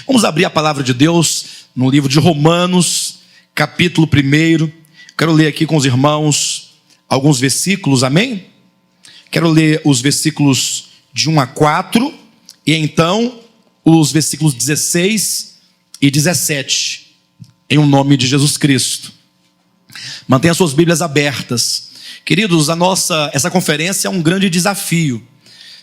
Vamos abrir a palavra de Deus no livro de Romanos, capítulo 1. Quero ler aqui com os irmãos alguns versículos, amém? Quero ler os versículos de 1 a 4 e então os versículos 16 e 17, em nome de Jesus Cristo. Mantenha suas Bíblias abertas. Queridos, essa conferência é um grande desafio,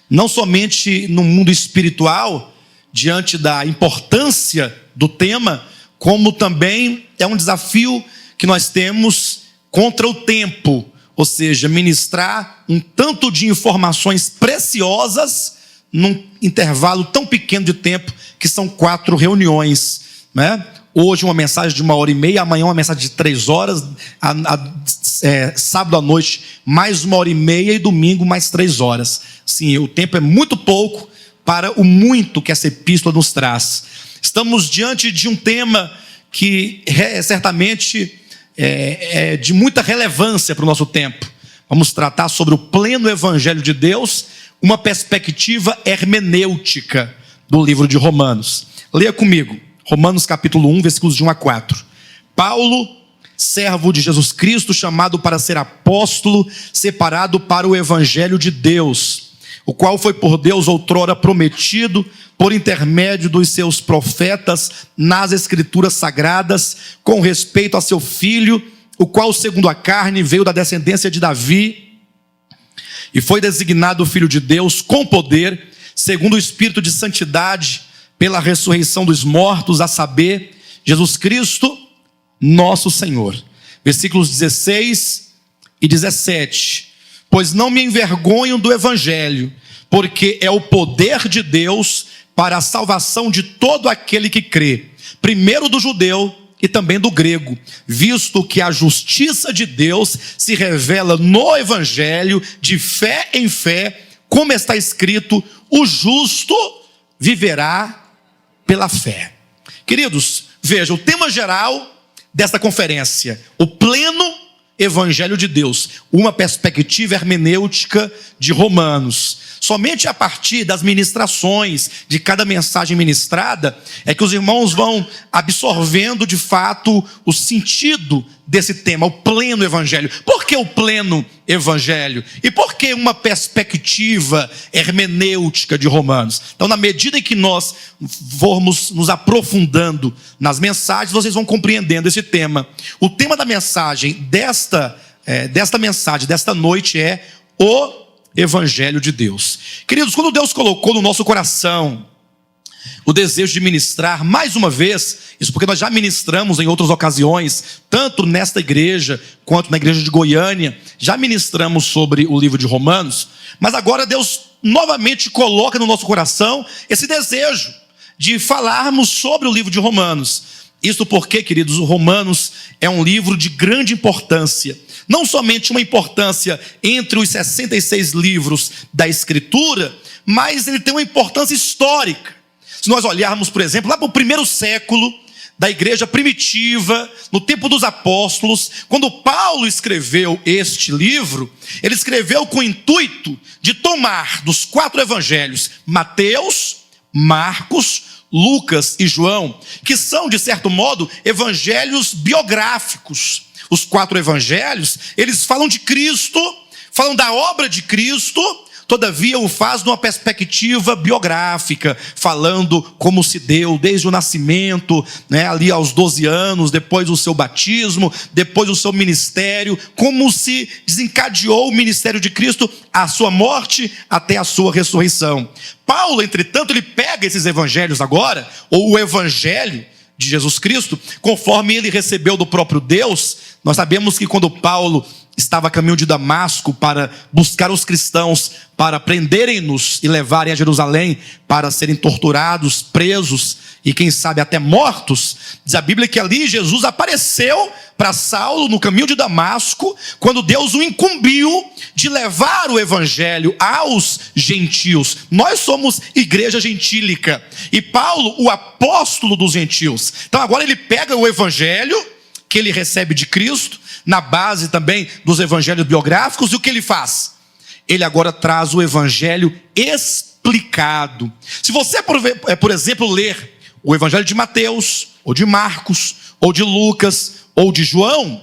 não somente no mundo espiritual, diante da importância do tema, como também é um desafio que nós temos contra o tempo, ou seja, ministrar um tanto de informações preciosas num intervalo tão pequeno de tempo, que são 4 reuniões, né? Hoje uma mensagem de 1h30, amanhã uma mensagem de 3 horas, sábado à noite mais 1h30 e domingo mais 3 horas. Sim, o tempo é muito pouco para o muito que essa epístola nos traz. Estamos diante de um tema que certamente é de muita relevância para o nosso tempo. Vamos tratar sobre o pleno evangelho de Deus, uma perspectiva hermenêutica do livro de Romanos. Leia comigo, Romanos capítulo 1, versículos de 1 a 4. Paulo, servo de Jesus Cristo, chamado para ser apóstolo, separado para o evangelho de Deus, o qual foi por Deus outrora prometido por intermédio dos seus profetas nas escrituras sagradas, com respeito a seu filho, o qual segundo a carne veio da descendência de Davi e foi designado filho de Deus com poder, segundo o Espírito de santidade, pela ressurreição dos mortos, a saber, Jesus Cristo, nosso Senhor. Versículos 16 e 17. Pois não me envergonho do evangelho, porque é o poder de Deus para a salvação de todo aquele que crê, primeiro do judeu e também do grego, visto que a justiça de Deus se revela no evangelho de fé em fé, como está escrito, o justo viverá pela fé. Queridos, veja, o tema geral desta conferência, o pleno evangelho de Deus, uma perspectiva hermenêutica de Romanos. Somente a partir das ministrações de cada mensagem ministrada é que os irmãos vão absorvendo de fato o sentido desse tema, o pleno evangelho. Por que o pleno evangelho? E por que uma perspectiva hermenêutica de Romanos? Então, na medida em que nós formos nos aprofundando nas mensagens, vocês vão compreendendo esse tema. O tema da mensagem desta noite é o Evangelho de Deus. Queridos, quando Deus colocou no nosso coração o desejo de ministrar, mais uma vez, isso porque nós já ministramos em outras ocasiões, tanto nesta igreja, quanto na igreja de Goiânia, já ministramos sobre o livro de Romanos, mas agora Deus novamente coloca no nosso coração esse desejo de falarmos sobre o livro de Romanos. Isso porque, queridos, o Romanos é um livro de grande importância. Não somente uma importância entre os 66 livros da Escritura, mas ele tem uma importância histórica. Se nós olharmos, por exemplo, lá para o 1º século da igreja primitiva, no tempo dos apóstolos, quando Paulo escreveu este livro, ele escreveu com o intuito de tomar dos 4 evangelhos, Mateus, Marcos, Lucas e João, que são, de certo modo, evangelhos biográficos. Os 4 evangelhos, eles falam de Cristo, falam da obra de Cristo, todavia o faz numa perspectiva biográfica, falando como se deu desde o nascimento, ali aos 12 anos, depois do seu batismo, depois do seu ministério, como se desencadeou o ministério de Cristo, a sua morte até a sua ressurreição. Paulo, entretanto, ele pega esses evangelhos agora, ou o evangelho de Jesus Cristo, conforme ele recebeu do próprio Deus. Nós sabemos que quando Paulo estava a caminho de Damasco para buscar os cristãos, para prenderem-nos e levarem a Jerusalém para serem torturados, presos e quem sabe até mortos, diz a Bíblia que ali Jesus apareceu para Saulo no caminho de Damasco, quando Deus o incumbiu de levar o evangelho aos gentios. Nós somos igreja gentílica e Paulo, o apóstolo dos gentios. Então agora ele pega o evangelho que ele recebe de Cristo, na base também dos evangelhos biográficos, e o que ele faz? Ele agora traz o evangelho explicado. Se você, por exemplo, ler o evangelho de Mateus, ou de Marcos, ou de Lucas, ou de João,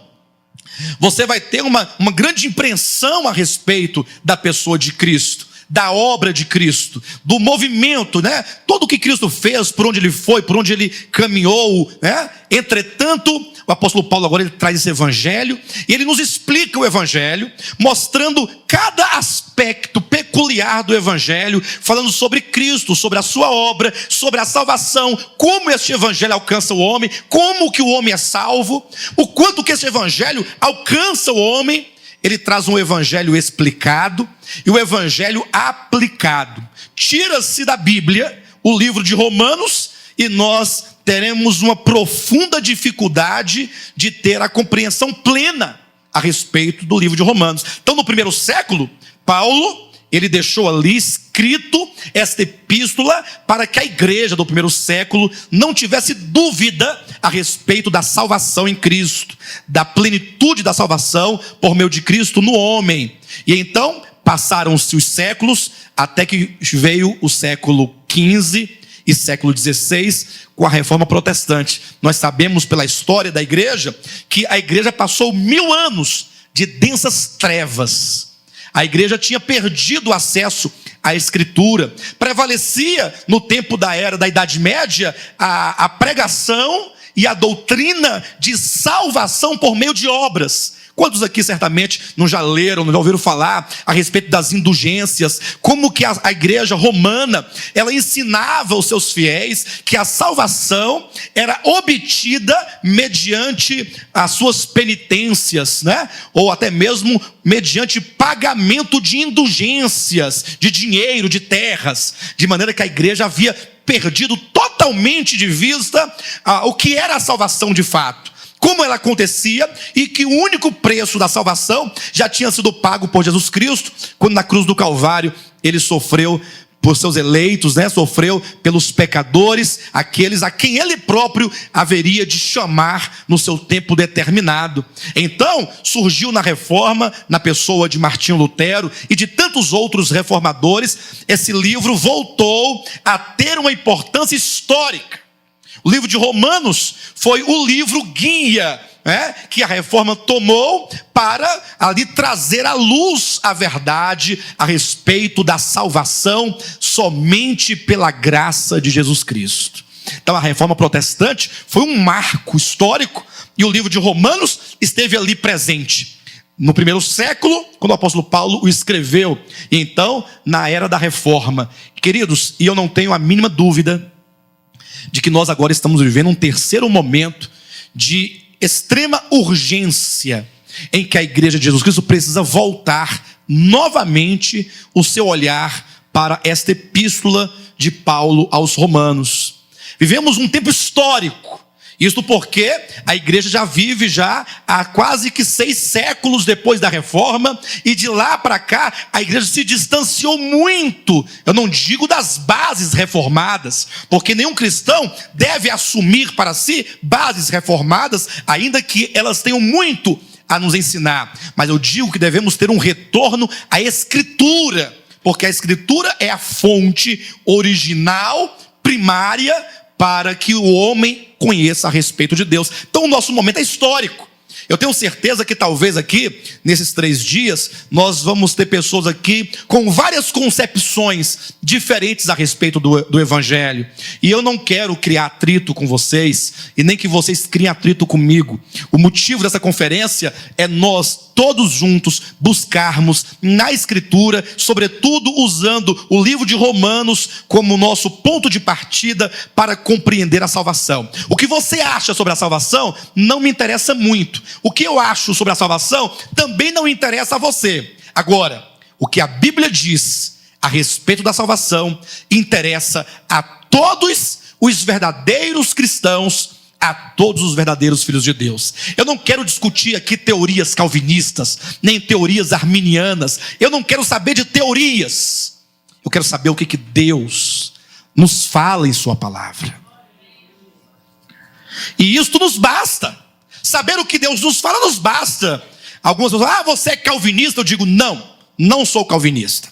você vai ter uma grande impressão a respeito da pessoa de Cristo, da obra de Cristo, do movimento, né? Tudo o que Cristo fez, por onde ele foi, por onde ele caminhou, né? Entretanto, o apóstolo Paulo agora ele traz esse evangelho, e ele nos explica o evangelho, mostrando cada aspecto peculiar do evangelho, falando sobre Cristo, sobre a sua obra, sobre a salvação, como este evangelho alcança o homem, como que o homem é salvo, o quanto que esse evangelho alcança o homem. Ele traz um evangelho explicado e o evangelho aplicado. Tira-se da Bíblia o livro de Romanos e nós teremos uma profunda dificuldade de ter a compreensão plena a respeito do livro de Romanos. Então, no primeiro século, Paulo, ele deixou ali escrito esta epístola para que a igreja do primeiro século não tivesse dúvida a respeito da salvação em Cristo, da plenitude da salvação por meio de Cristo no homem. E então, passaram-se os séculos, até que veio o século XV e século XVI, com a reforma protestante. Nós sabemos pela história da igreja, que a igreja passou 1000 anos de densas trevas. A igreja tinha perdido o acesso à escritura. Prevalecia no tempo da era da Idade Média a pregação e a doutrina de salvação por meio de obras. Quantos aqui certamente não já leram, não já ouviram falar a respeito das indulgências, como que a igreja romana, ela ensinava aos seus fiéis que a salvação era obtida mediante as suas penitências, né? Ou até mesmo mediante pagamento de indulgências, de dinheiro, de terras, de maneira que a igreja havia perdido totalmente de vista o que era a salvação de fato, como ela acontecia, e que o único preço da salvação já tinha sido pago por Jesus Cristo, quando na cruz do Calvário ele sofreu por seus eleitos, né? Sofreu pelos pecadores, aqueles a quem ele próprio haveria de chamar no seu tempo determinado. Então surgiu na reforma, na pessoa de Martinho Lutero e de tantos outros reformadores, esse livro voltou a ter uma importância histórica. O livro de Romanos foi o livro guia, né, que a reforma tomou para ali trazer à luz a verdade a respeito da salvação somente pela graça de Jesus Cristo. Então a reforma protestante foi um marco histórico e o livro de Romanos esteve ali presente no primeiro século, quando o apóstolo Paulo o escreveu, e então na era da reforma. Queridos, e eu não tenho a mínima dúvida de que nós agora estamos vivendo um terceiro momento de extrema urgência, em que a igreja de Jesus Cristo precisa voltar novamente o seu olhar para esta epístola de Paulo aos Romanos. Vivemos um tempo histórico, isto porque a igreja já vive há quase que 6 séculos depois da reforma, e de lá para cá a igreja se distanciou muito, eu não digo das bases reformadas, porque nenhum cristão deve assumir para si bases reformadas, ainda que elas tenham muito a nos ensinar, mas eu digo que devemos ter um retorno à escritura, porque a escritura é a fonte original, primária, para que o homem conheça a respeito de Deus. Então o nosso momento é histórico. Eu tenho certeza que talvez aqui, nesses 3 dias, nós vamos ter pessoas aqui com várias concepções diferentes a respeito do Evangelho. E eu não quero criar atrito com vocês, e nem que vocês criem atrito comigo. O motivo dessa conferência é nós, todos juntos, buscarmos na Escritura, sobretudo usando o livro de Romanos como nosso ponto de partida para compreender a salvação. O que você acha sobre a salvação não me interessa muito. O que eu acho sobre a salvação também não interessa a você. Agora, o que a Bíblia diz a respeito da salvação interessa a todos os verdadeiros cristãos, a todos os verdadeiros filhos de Deus. Eu não quero discutir aqui teorias calvinistas, nem teorias arminianas. Eu não quero saber de teorias. Eu quero saber o que Deus nos fala em sua palavra. E isto nos basta. Saber o que Deus nos fala nos basta. Algumas pessoas falam, você é calvinista? Eu digo, não sou calvinista.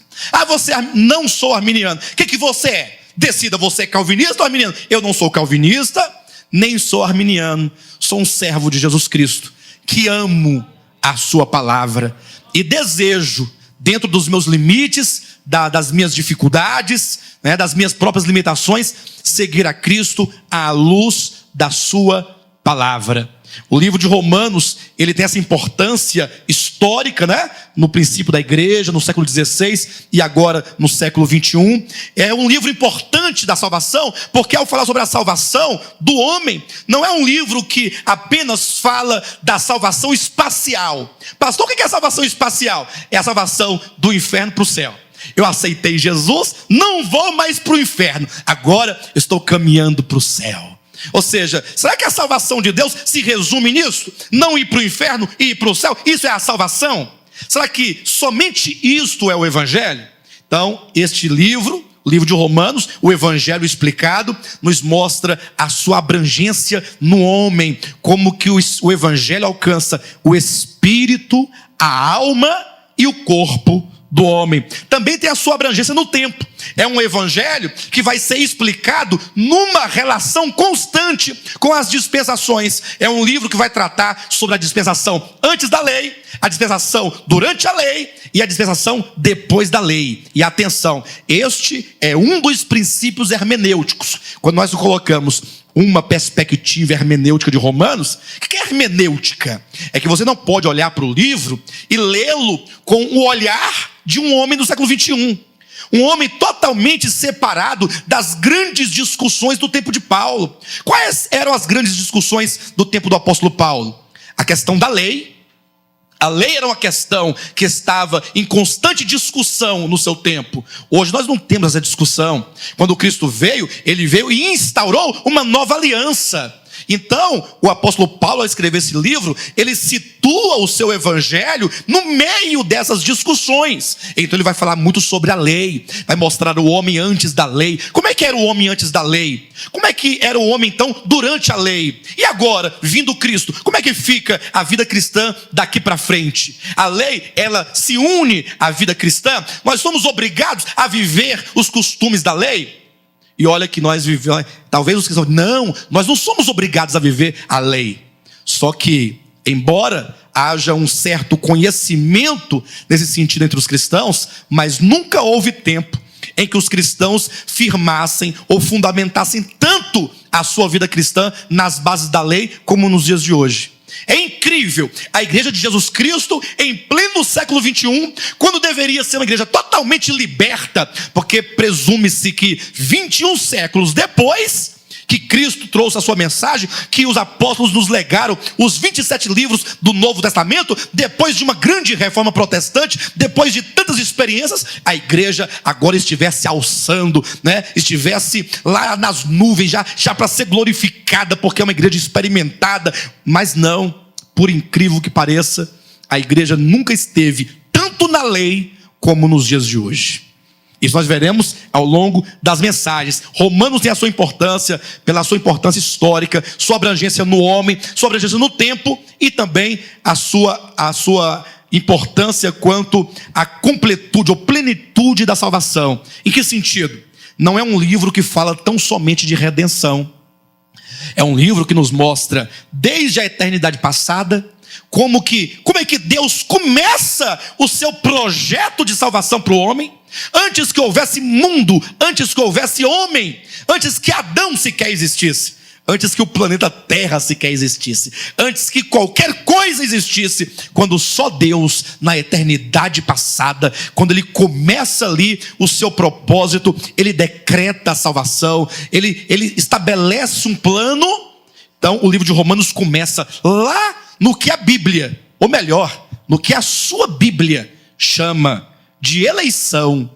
Você não sou arminiano. O que você é? Decida, você é calvinista ou arminiano? Eu não sou calvinista, nem sou arminiano. Sou um servo de Jesus Cristo, que amo a sua palavra e desejo, dentro dos meus limites, das minhas dificuldades, né, das minhas próprias limitações, seguir a Cristo à luz da sua palavra. O livro de Romanos, ele tem essa importância histórica, né? No princípio da igreja, no século XVI e agora no século XXI. É um livro importante da salvação, porque ao falar sobre a salvação do homem, não é um livro que apenas fala da salvação espacial. Pastor, o que é a salvação espacial? É a salvação do inferno para o céu. Eu aceitei Jesus, não vou mais para o inferno, agora estou caminhando para o céu. Ou seja, será que a salvação de Deus se resume nisso? Não ir para o inferno e ir para o céu? Isso é a salvação? Será que somente isto é o Evangelho? Então, este livro, o livro de Romanos, o Evangelho explicado, nos mostra a sua abrangência no homem, como que o Evangelho alcança o espírito, a alma e o corpo do homem. Também tem a sua abrangência no tempo. É um evangelho que vai ser explicado numa relação constante com as dispensações. É um livro que vai tratar sobre a dispensação antes da lei, a dispensação durante a lei e a dispensação depois da lei. E atenção, este é um dos princípios hermenêuticos. Quando nós colocamos uma perspectiva hermenêutica de Romanos, o que é hermenêutica? É que você não pode olhar para o livro e lê-lo com o olhar de um homem do século XXI. Um homem totalmente separado das grandes discussões do tempo de Paulo. Quais eram as grandes discussões do tempo do apóstolo Paulo? A questão da lei. A lei era uma questão que estava em constante discussão no seu tempo. Hoje nós não temos essa discussão. Quando Cristo veio, ele veio e instaurou uma nova aliança. Então, o apóstolo Paulo, ao escrever esse livro, ele situa o seu evangelho no meio dessas discussões. Então ele vai falar muito sobre a lei, vai mostrar o homem antes da lei. Como é que era o homem antes da lei? Como é que era o homem então durante a lei? E agora, vindo Cristo, como é que fica a vida cristã daqui para frente? A lei, ela se une à vida cristã? Nós somos obrigados a viver os costumes da lei? E olha que nós vivemos, talvez os cristãos, não, nós não somos obrigados a viver a lei. Só que, embora haja um certo conhecimento nesse sentido entre os cristãos, mas nunca houve tempo em que os cristãos firmassem ou fundamentassem tanto a sua vida cristã nas bases da lei como nos dias de hoje. É incrível, a igreja de Jesus Cristo em pleno século XXI, quando deveria ser uma igreja totalmente liberta, porque presume-se que 21 séculos depois que Cristo trouxe a sua mensagem, que os apóstolos nos legaram os 27 livros do Novo Testamento, depois de uma grande reforma protestante, depois de tantas experiências, a igreja agora estivesse alçando, né? Estivesse lá nas nuvens, já para ser glorificada, porque é uma igreja experimentada. Mas não, por incrível que pareça, a igreja nunca esteve tanto na lei como nos dias de hoje. Isso nós veremos ao longo das mensagens. Romanos tem a sua importância, pela sua importância histórica, sua abrangência no homem, sua abrangência no tempo e também a sua importância quanto à completude ou plenitude da salvação. Em que sentido? Não é um livro que fala tão somente de redenção. É um livro que nos mostra desde a eternidade passada como é que Deus começa o seu projeto de salvação para o homem. Antes que houvesse mundo, antes que houvesse homem, antes que Adão sequer existisse, antes que o planeta Terra sequer existisse, antes que qualquer coisa existisse, quando só Deus, na eternidade passada, quando Ele começa ali o seu propósito, Ele decreta a salvação, Ele estabelece um plano. Então o livro de Romanos começa lá no que a Bíblia, ou melhor, no que a sua Bíblia chama de eleição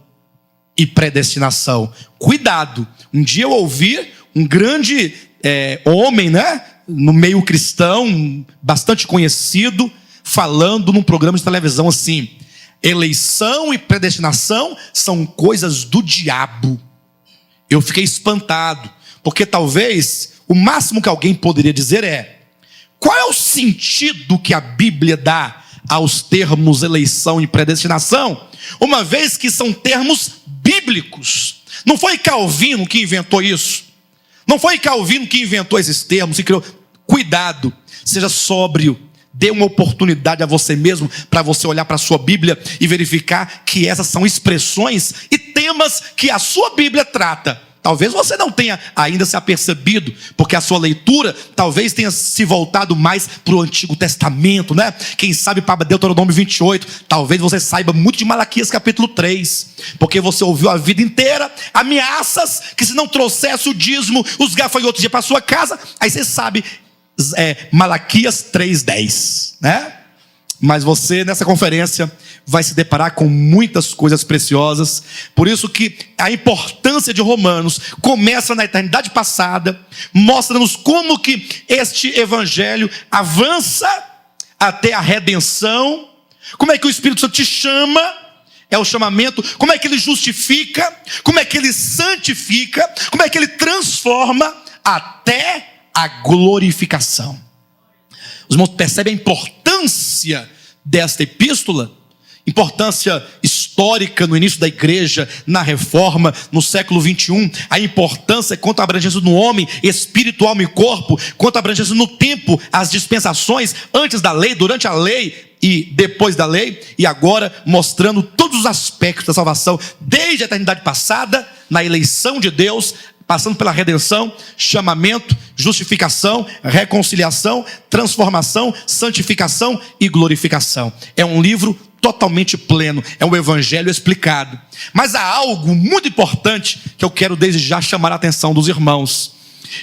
e predestinação. Cuidado, um dia eu ouvi um grande homem, né, no meio cristão, bastante conhecido, falando num programa de televisão assim: eleição e predestinação são coisas do diabo. Eu fiquei espantado, porque talvez o máximo que alguém poderia dizer é: qual é o sentido que a Bíblia dá aos termos eleição e predestinação, uma vez que são termos bíblicos? Não foi Calvino que inventou isso. Não foi Calvino que inventou esses termos e criou. Cuidado, seja sóbrio. Dê uma oportunidade a você mesmo para você olhar para a sua Bíblia e verificar que essas são expressões e temas que a sua Bíblia trata. Talvez você não tenha ainda se apercebido, porque a sua leitura talvez tenha se voltado mais para o Antigo Testamento, né? Quem sabe para Deuteronômio 28, talvez você saiba muito de Malaquias capítulo 3, porque você ouviu a vida inteira ameaças que se não trouxesse o dízimo, os gafanhotos iam para a sua casa. Aí você sabe, Malaquias 3:10, né? Mas você nessa conferência vai se deparar com muitas coisas preciosas. Por isso que a importância de Romanos começa na eternidade passada, mostra-nos como que este evangelho avança até a redenção, como é que o Espírito Santo te chama, é o chamamento, como é que ele justifica, como é que ele santifica, como é que ele transforma até a glorificação. Os irmãos percebem a importância desta epístola? Importância histórica no início da igreja, na reforma, no século 21, a importância quanto à abrangência no homem, espírito, alma e corpo, quanto à abrangência no tempo, as dispensações, antes da lei, durante a lei e depois da lei, e agora mostrando todos os aspectos da salvação, desde a eternidade passada, na eleição de Deus, passando pela redenção, chamamento, justificação, reconciliação, transformação, santificação e glorificação. É um livro totalmente pleno, é um evangelho explicado. Mas há algo muito importante que eu quero desde já chamar a atenção dos irmãos.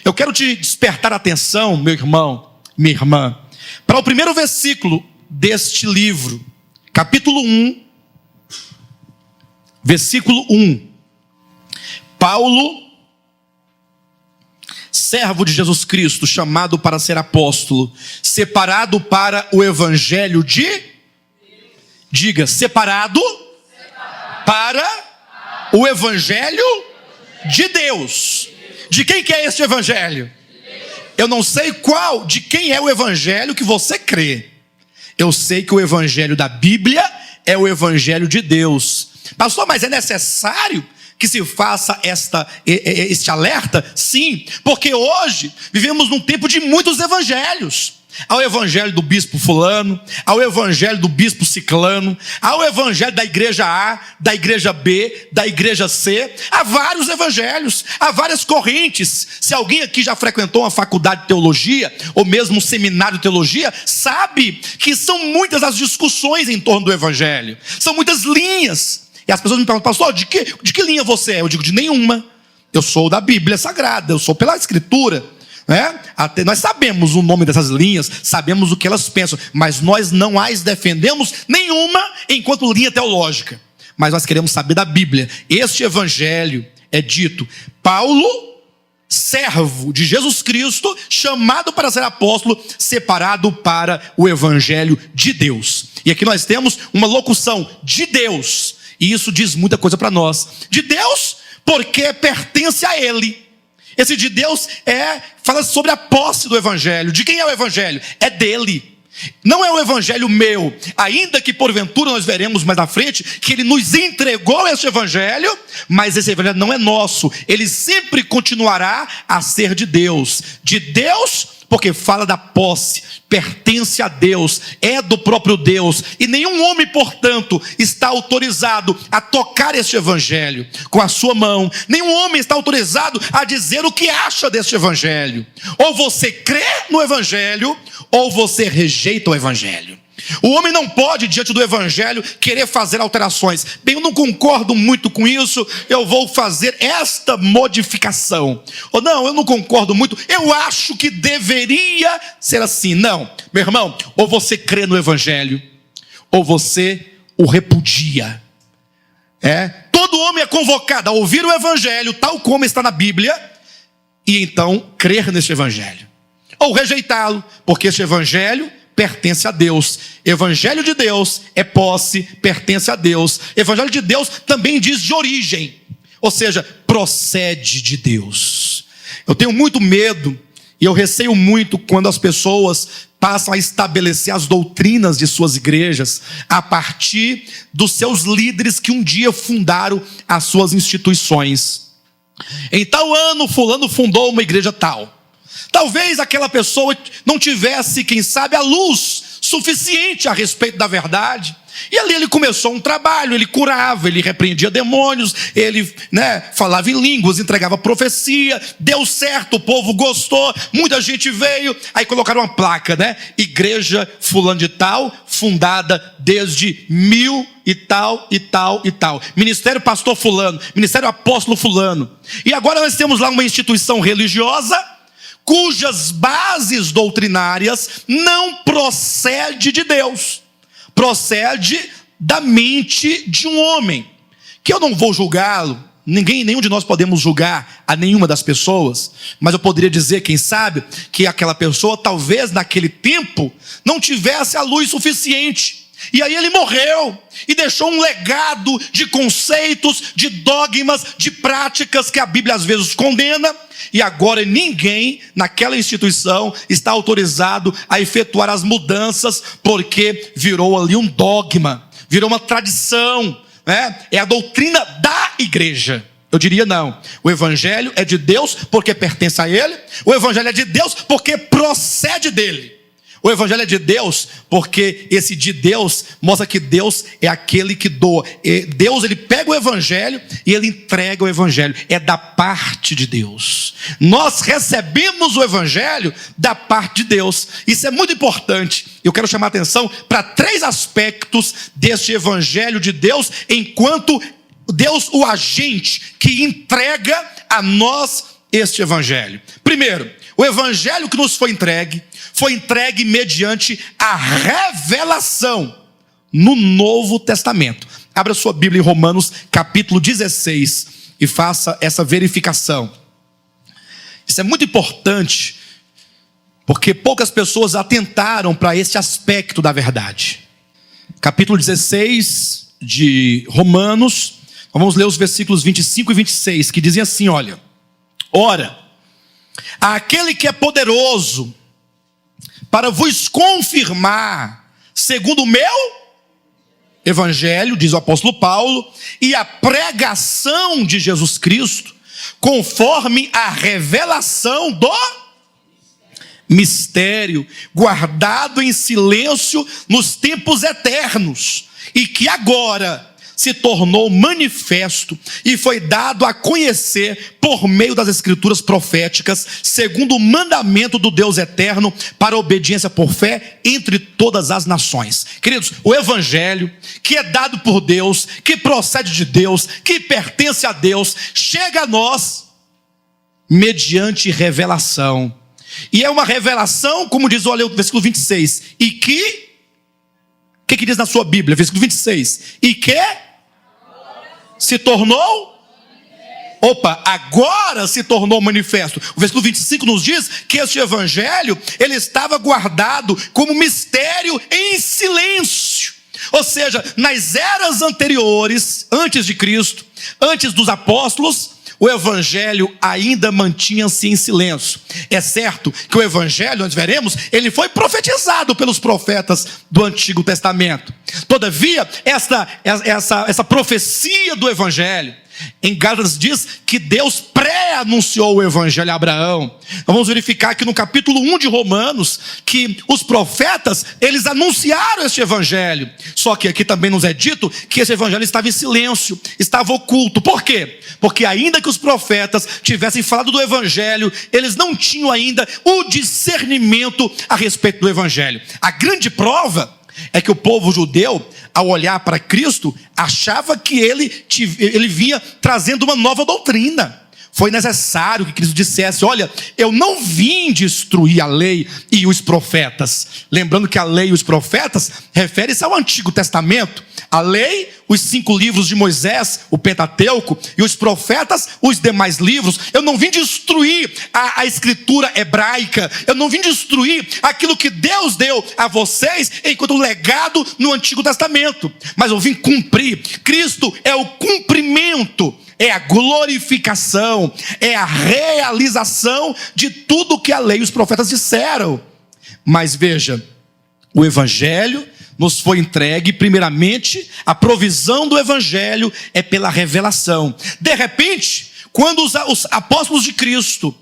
Eu quero te despertar a atenção, meu irmão, minha irmã, para o primeiro versículo deste livro, capítulo 1, versículo 1. Paulo, servo de Jesus Cristo, chamado para ser apóstolo, separado para o evangelho de... Diga, separado para o evangelho de Deus. De quem que é este evangelho? Eu não sei de quem é o evangelho que você crê. Eu sei que o evangelho da Bíblia é o evangelho de Deus. Pastor, mas é necessário que se faça este alerta? Sim, porque hoje vivemos num tempo de muitos evangelhos. Há o evangelho do bispo fulano, há o evangelho do bispo ciclano, há o evangelho da igreja A, da igreja B, da igreja C. Há vários evangelhos, há várias correntes. Se alguém aqui já frequentou uma faculdade de teologia, ou mesmo um seminário de teologia, sabe que são muitas as discussões em torno do evangelho. São muitas linhas. E as pessoas me perguntam, pastor, de que linha você é? Eu digo, de nenhuma. Eu sou da Bíblia Sagrada, eu sou pela Escritura. Até nós sabemos o nome dessas linhas, sabemos o que elas pensam, mas nós não as defendemos nenhuma enquanto linha teológica. Mas nós queremos saber da Bíblia. Este evangelho é dito: Paulo, servo de Jesus Cristo, chamado para ser apóstolo, separado para o evangelho de Deus. E aqui nós temos uma locução de Deus, e isso diz muita coisa para nós. De Deus, porque pertence a Ele. Esse de Deus fala sobre a posse do evangelho. De quem é o evangelho? É dele. Não é o evangelho meu, ainda que porventura nós veremos mais na frente que ele nos entregou este evangelho, mas esse evangelho não é nosso. Ele sempre continuará a ser de Deus. De Deus, porque fala da posse, pertence a Deus, é do próprio Deus, e nenhum homem, portanto, está autorizado a tocar este evangelho com a sua mão. Nenhum homem está autorizado a dizer o que acha deste evangelho. Ou você crê no evangelho, ou você rejeita o evangelho. O homem não pode, diante do evangelho, querer fazer alterações. Bem, eu não concordo muito com isso, eu vou fazer esta modificação. Ou não, eu não concordo muito, eu acho que deveria ser assim. Não, meu irmão, ou você crê no evangelho, ou você o repudia. Todo homem é convocado a ouvir o evangelho, tal como está na Bíblia, e então crer neste evangelho. Ou rejeitá-lo, porque este evangelho pertence a Deus. Evangelho de Deus é posse, pertence a Deus. Evangelho de Deus também diz de origem, ou seja, procede de Deus. Eu tenho muito medo e eu receio muito quando as pessoas passam a estabelecer as doutrinas de suas igrejas a partir dos seus líderes que um dia fundaram as suas instituições. Em tal ano, fulano fundou uma igreja tal. Talvez aquela pessoa não tivesse, quem sabe, a luz suficiente a respeito da verdade. E ali ele começou um trabalho, ele curava, ele repreendia demônios, ele falava em línguas, entregava profecia, deu certo, o povo gostou, muita gente veio, aí colocaram uma placa, Igreja fulano de tal, fundada desde 1000 e tal, e tal, e tal. Ministério pastor fulano, ministério apóstolo fulano. E agora nós temos lá uma instituição religiosa, cujas bases doutrinárias não procede de Deus, procede da mente de um homem, que eu não vou julgá-lo, nenhum de nós podemos julgar a nenhuma das pessoas, mas eu poderia dizer, quem sabe, que aquela pessoa talvez naquele tempo não tivesse a luz suficiente, e aí ele morreu, e deixou um legado de conceitos, de dogmas, de práticas que a Bíblia às vezes condena, e agora ninguém naquela instituição está autorizado a efetuar as mudanças, porque virou ali um dogma, virou uma tradição, é a doutrina da igreja. Eu diria não, o evangelho é de Deus porque pertence a ele, o evangelho é de Deus porque procede dele. O evangelho é de Deus porque esse de Deus mostra que Deus é aquele que doa. Deus, ele pega o evangelho e ele entrega o evangelho. É da parte de Deus. Nós recebemos o evangelho da parte de Deus. Isso é muito importante. Eu quero chamar a atenção para 3 aspectos deste evangelho de Deus, enquanto Deus, o agente que entrega a nós este evangelho. Primeiro, o evangelho que nos foi entregue mediante a revelação no Novo Testamento. Abra sua Bíblia em Romanos capítulo 16 e faça essa verificação. Isso é muito importante, porque poucas pessoas atentaram para esse aspecto da verdade. Capítulo 16 de Romanos, vamos ler os versículos 25 e 26, que dizem assim, olha: ora, aquele que é poderoso para vos confirmar, segundo o meu evangelho, diz o apóstolo Paulo, e a pregação de Jesus Cristo, conforme a revelação do mistério, guardado em silêncio nos tempos eternos, e que agora se tornou manifesto e foi dado a conhecer por meio das escrituras proféticas, segundo o mandamento do Deus eterno, para a obediência por fé entre todas as nações. Queridos, o evangelho que é dado por Deus, que procede de Deus, que pertence a Deus, chega a nós mediante revelação. E é uma revelação, como diz, olha o versículo 26, e que... O que diz na sua Bíblia? Versículo 26. E que se tornou... agora se tornou manifesto. O versículo 25 nos diz que este evangelho, ele estava guardado como mistério em silêncio. Ou seja, nas eras anteriores, antes de Cristo, antes dos apóstolos, o evangelho ainda mantinha-se em silêncio. É certo que o evangelho, nós veremos, ele foi profetizado pelos profetas do Antigo Testamento. Todavia, essa profecia do evangelho, em Gálatas diz que Deus pré-anunciou o evangelho a Abraão. Vamos verificar aqui no capítulo 1 de Romanos, que os profetas, eles anunciaram este evangelho. Só que aqui também nos é dito que esse evangelho estava em silêncio, estava oculto. Por quê? Porque ainda que os profetas tivessem falado do evangelho, eles não tinham ainda o discernimento a respeito do evangelho. A grande prova é que o povo judeu, ao olhar para Cristo, achava que ele vinha trazendo uma nova doutrina. Foi necessário que Cristo dissesse: olha, eu não vim destruir a lei e os profetas. Lembrando que a lei e os profetas refere-se ao Antigo Testamento. A lei, os 5 livros de Moisés, o Pentateuco, e os profetas, os demais livros. Eu não vim destruir a escritura hebraica. Eu não vim destruir aquilo que Deus deu a vocês enquanto legado no Antigo Testamento. Mas eu vim cumprir. Cristo é o cumprimento, é a glorificação, é a realização de tudo que a lei e os profetas disseram. Mas veja, o Evangelho nos foi entregue, primeiramente, a provisão do Evangelho é pela revelação. De repente, quando os apóstolos de Cristo,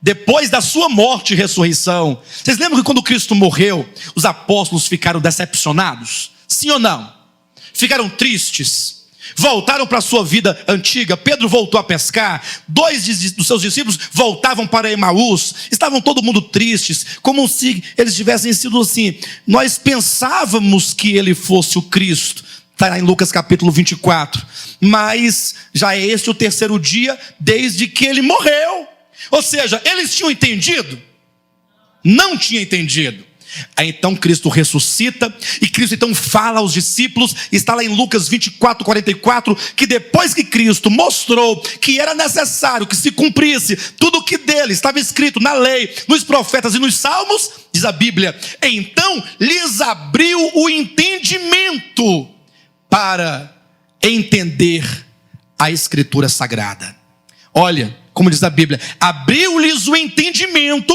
depois da sua morte e ressurreição, vocês lembram que quando Cristo morreu, os apóstolos ficaram decepcionados? Sim ou não? Ficaram tristes? Voltaram para a sua vida antiga? Pedro voltou a pescar, 2 dos seus discípulos voltavam para Emaús, estavam todo mundo tristes, como se eles tivessem sido assim, nós pensávamos que ele fosse o Cristo, está em Lucas capítulo 24, mas já é este o 3º dia desde que ele morreu. Ou seja, eles tinham entendido? Não tinham entendido. Aí então Cristo ressuscita, e Cristo então fala aos discípulos, está lá em Lucas 24, 44, que depois que Cristo mostrou que era necessário que se cumprisse tudo o que dele estava escrito na lei, nos profetas e nos salmos, diz a Bíblia, então lhes abriu o entendimento para entender a Escritura Sagrada. Olha, como diz a Bíblia, abriu-lhes o entendimento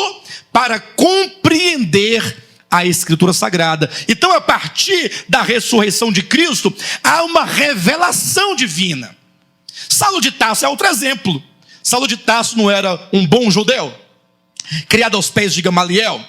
para compreender a Escritura Sagrada. Então, a partir da ressurreição de Cristo, há uma revelação divina. Saulo de Tarso é outro exemplo. Saulo de Tarso não era um bom judeu, criado aos pés de Gamaliel?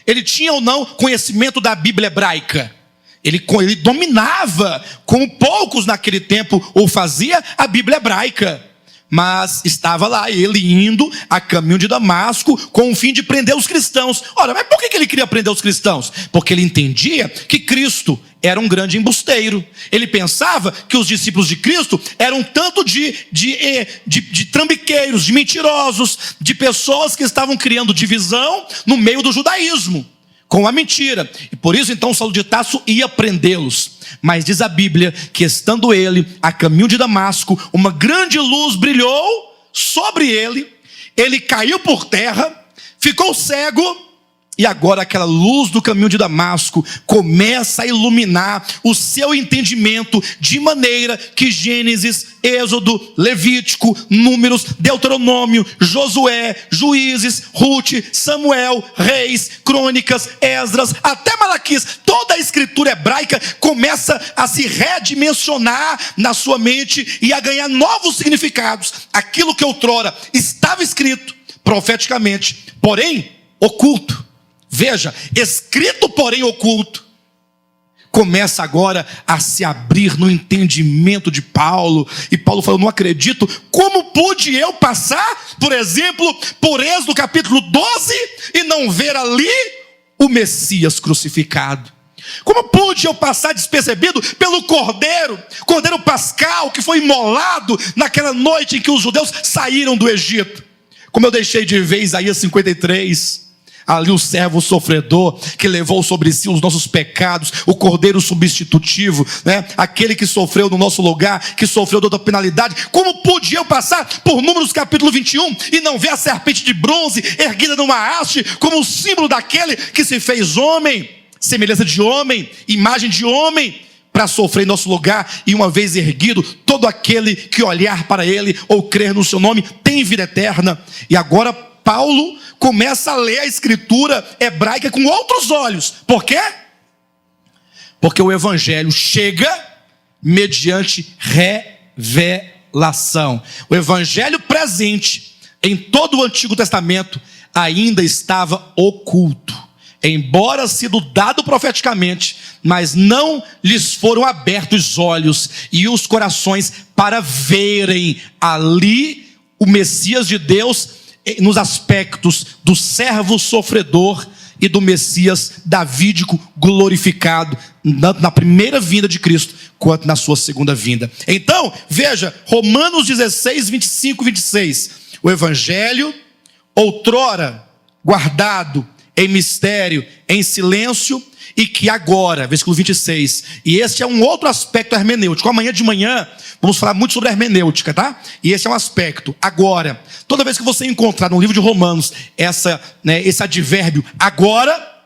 Ele tinha ou não conhecimento da Bíblia hebraica? Ele dominava, como poucos naquele tempo o fazia, a Bíblia hebraica. Mas estava lá ele indo a caminho de Damasco com o fim de prender os cristãos. Ora, mas por que ele queria prender os cristãos? Porque ele entendia que Cristo era um grande embusteiro. Ele pensava que os discípulos de Cristo eram um tanto de trambiqueiros, de mentirosos, de pessoas que estavam criando divisão no meio do judaísmo, com a mentira. E por isso então Saulo de Tarso ia prendê-los. Mas diz a Bíblia que estando ele a caminho de Damasco, uma grande luz brilhou sobre ele, ele caiu por terra, ficou cego, e agora aquela luz do caminho de Damasco começa a iluminar o seu entendimento, de maneira que Gênesis, Êxodo, Levítico, Números, Deuteronômio, Josué, Juízes, Ruth, Samuel, Reis, Crônicas, Esdras, até Malaquias, toda a escritura hebraica começa a se redimensionar na sua mente e a ganhar novos significados. Aquilo que outrora estava escrito profeticamente, porém oculto, veja, escrito porém oculto, começa agora a se abrir no entendimento de Paulo. E Paulo falou, não acredito, como pude eu passar, por exemplo, por Êxodo capítulo 12 e não ver ali o Messias crucificado? Como pude eu passar despercebido pelo cordeiro pascal que foi imolado naquela noite em que os judeus saíram do Egito? Como eu deixei de ver Isaías 53, ali o servo sofredor que levou sobre si os nossos pecados, o cordeiro substitutivo, né? Aquele que sofreu no nosso lugar, que sofreu toda a penalidade. Como pude eu passar por Números capítulo 21 e não ver a serpente de bronze erguida numa haste, como o símbolo daquele que se fez homem, semelhança de homem, imagem de homem, para sofrer em nosso lugar, e uma vez erguido, todo aquele que olhar para ele ou crer no seu nome tem vida eterna. E agora Paulo começa a ler a escritura hebraica com outros olhos. Por quê? Porque o evangelho chega mediante revelação. O evangelho presente em todo o Antigo Testamento ainda estava oculto, embora sido dado profeticamente, mas não lhes foram abertos os olhos e os corações para verem ali o Messias de Deus, nos aspectos do servo sofredor e do Messias davídico glorificado, tanto na primeira vinda de Cristo quanto na sua segunda vinda. Então, veja, Romanos 16, 25 e 26. O evangelho, outrora guardado em mistério, em silêncio, e que agora, versículo 26, e este é um outro aspecto hermenêutico. Amanhã de manhã vamos falar muito sobre hermenêutica, tá? E esse é um aspecto. Agora, toda vez que você encontrar no livro de Romanos esse advérbio agora,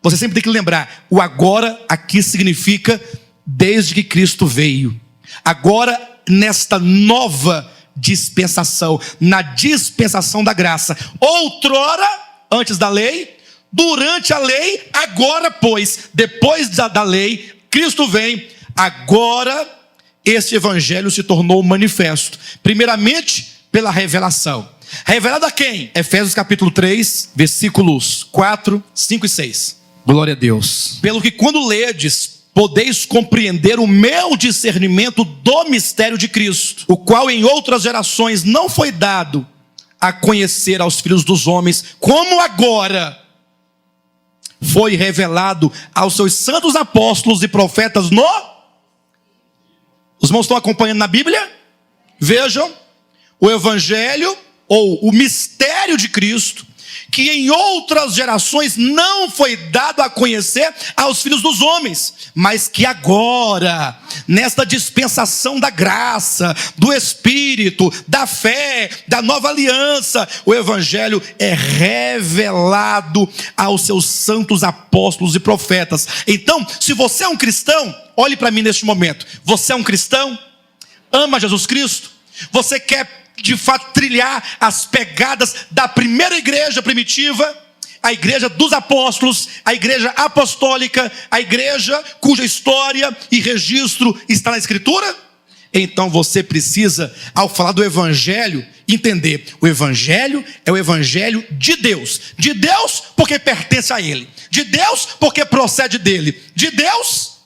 você sempre tem que lembrar, o agora aqui significa desde que Cristo veio. Agora, nesta nova dispensação, na dispensação da graça. Outrora, antes da lei, durante a lei, agora, pois, depois da lei, Cristo vem, agora esse evangelho se tornou manifesto. Primeiramente, pela revelação. Revelado a quem? Efésios capítulo 3, versículos 4, 5 e 6. Glória a Deus. Pelo que quando ledes, podeis compreender o meu discernimento do mistério de Cristo, o qual em outras gerações não foi dado a conhecer aos filhos dos homens, como agora foi revelado aos seus santos apóstolos e profetas Os irmãos estão acompanhando na Bíblia? Vejam, o evangelho ou o mistério de Cristo, que em outras gerações não foi dado a conhecer aos filhos dos homens, mas que agora, nesta dispensação da graça, do Espírito, da fé, da nova aliança, o evangelho é revelado aos seus santos apóstolos e profetas. Então, se você é um cristão, olhe para mim neste momento. Você é um cristão? Ama Jesus Cristo? Você quer de fato trilhar as pegadas da primeira igreja primitiva, a igreja dos apóstolos, a igreja apostólica, a igreja cuja história e registro está na Escritura? Então você precisa, ao falar do evangelho, entender: o evangelho é o evangelho de Deus porque pertence a Ele, de Deus porque procede dele, de Deus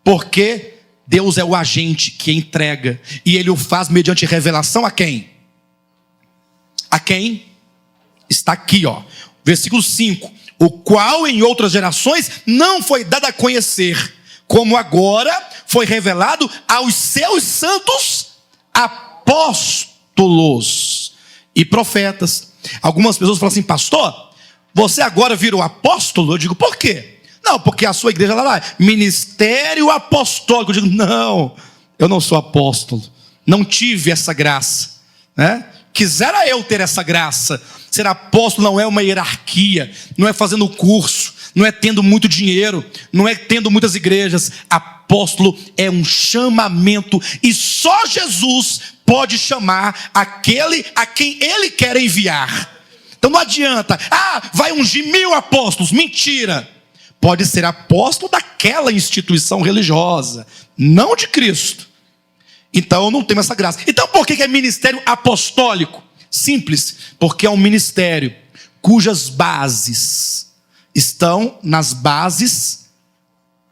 porque Deus é o agente que entrega, e Ele o faz mediante revelação a quem? A quem? Está aqui, versículo 5. O qual em outras gerações não foi dado a conhecer, como agora foi revelado aos seus santos apóstolos e profetas. Algumas pessoas falam assim: pastor, você agora virou apóstolo? Eu digo: por quê? Não, porque a sua igreja lá é ministério apostólico. Eu digo: não, eu não sou apóstolo, não tive essa graça, né? Quisera eu ter essa graça. Ser apóstolo não é uma hierarquia, não é fazendo curso, não é tendo muito dinheiro, não é tendo muitas igrejas. Apóstolo é um chamamento, e só Jesus pode chamar aquele a quem Ele quer enviar. Então não adianta: vai ungir 1000 apóstolos. Mentira. Pode ser apóstolo daquela instituição religiosa, não de Cristo. Então não temos essa graça. Então por que é ministério apostólico? Simples, porque é um ministério cujas bases estão nas bases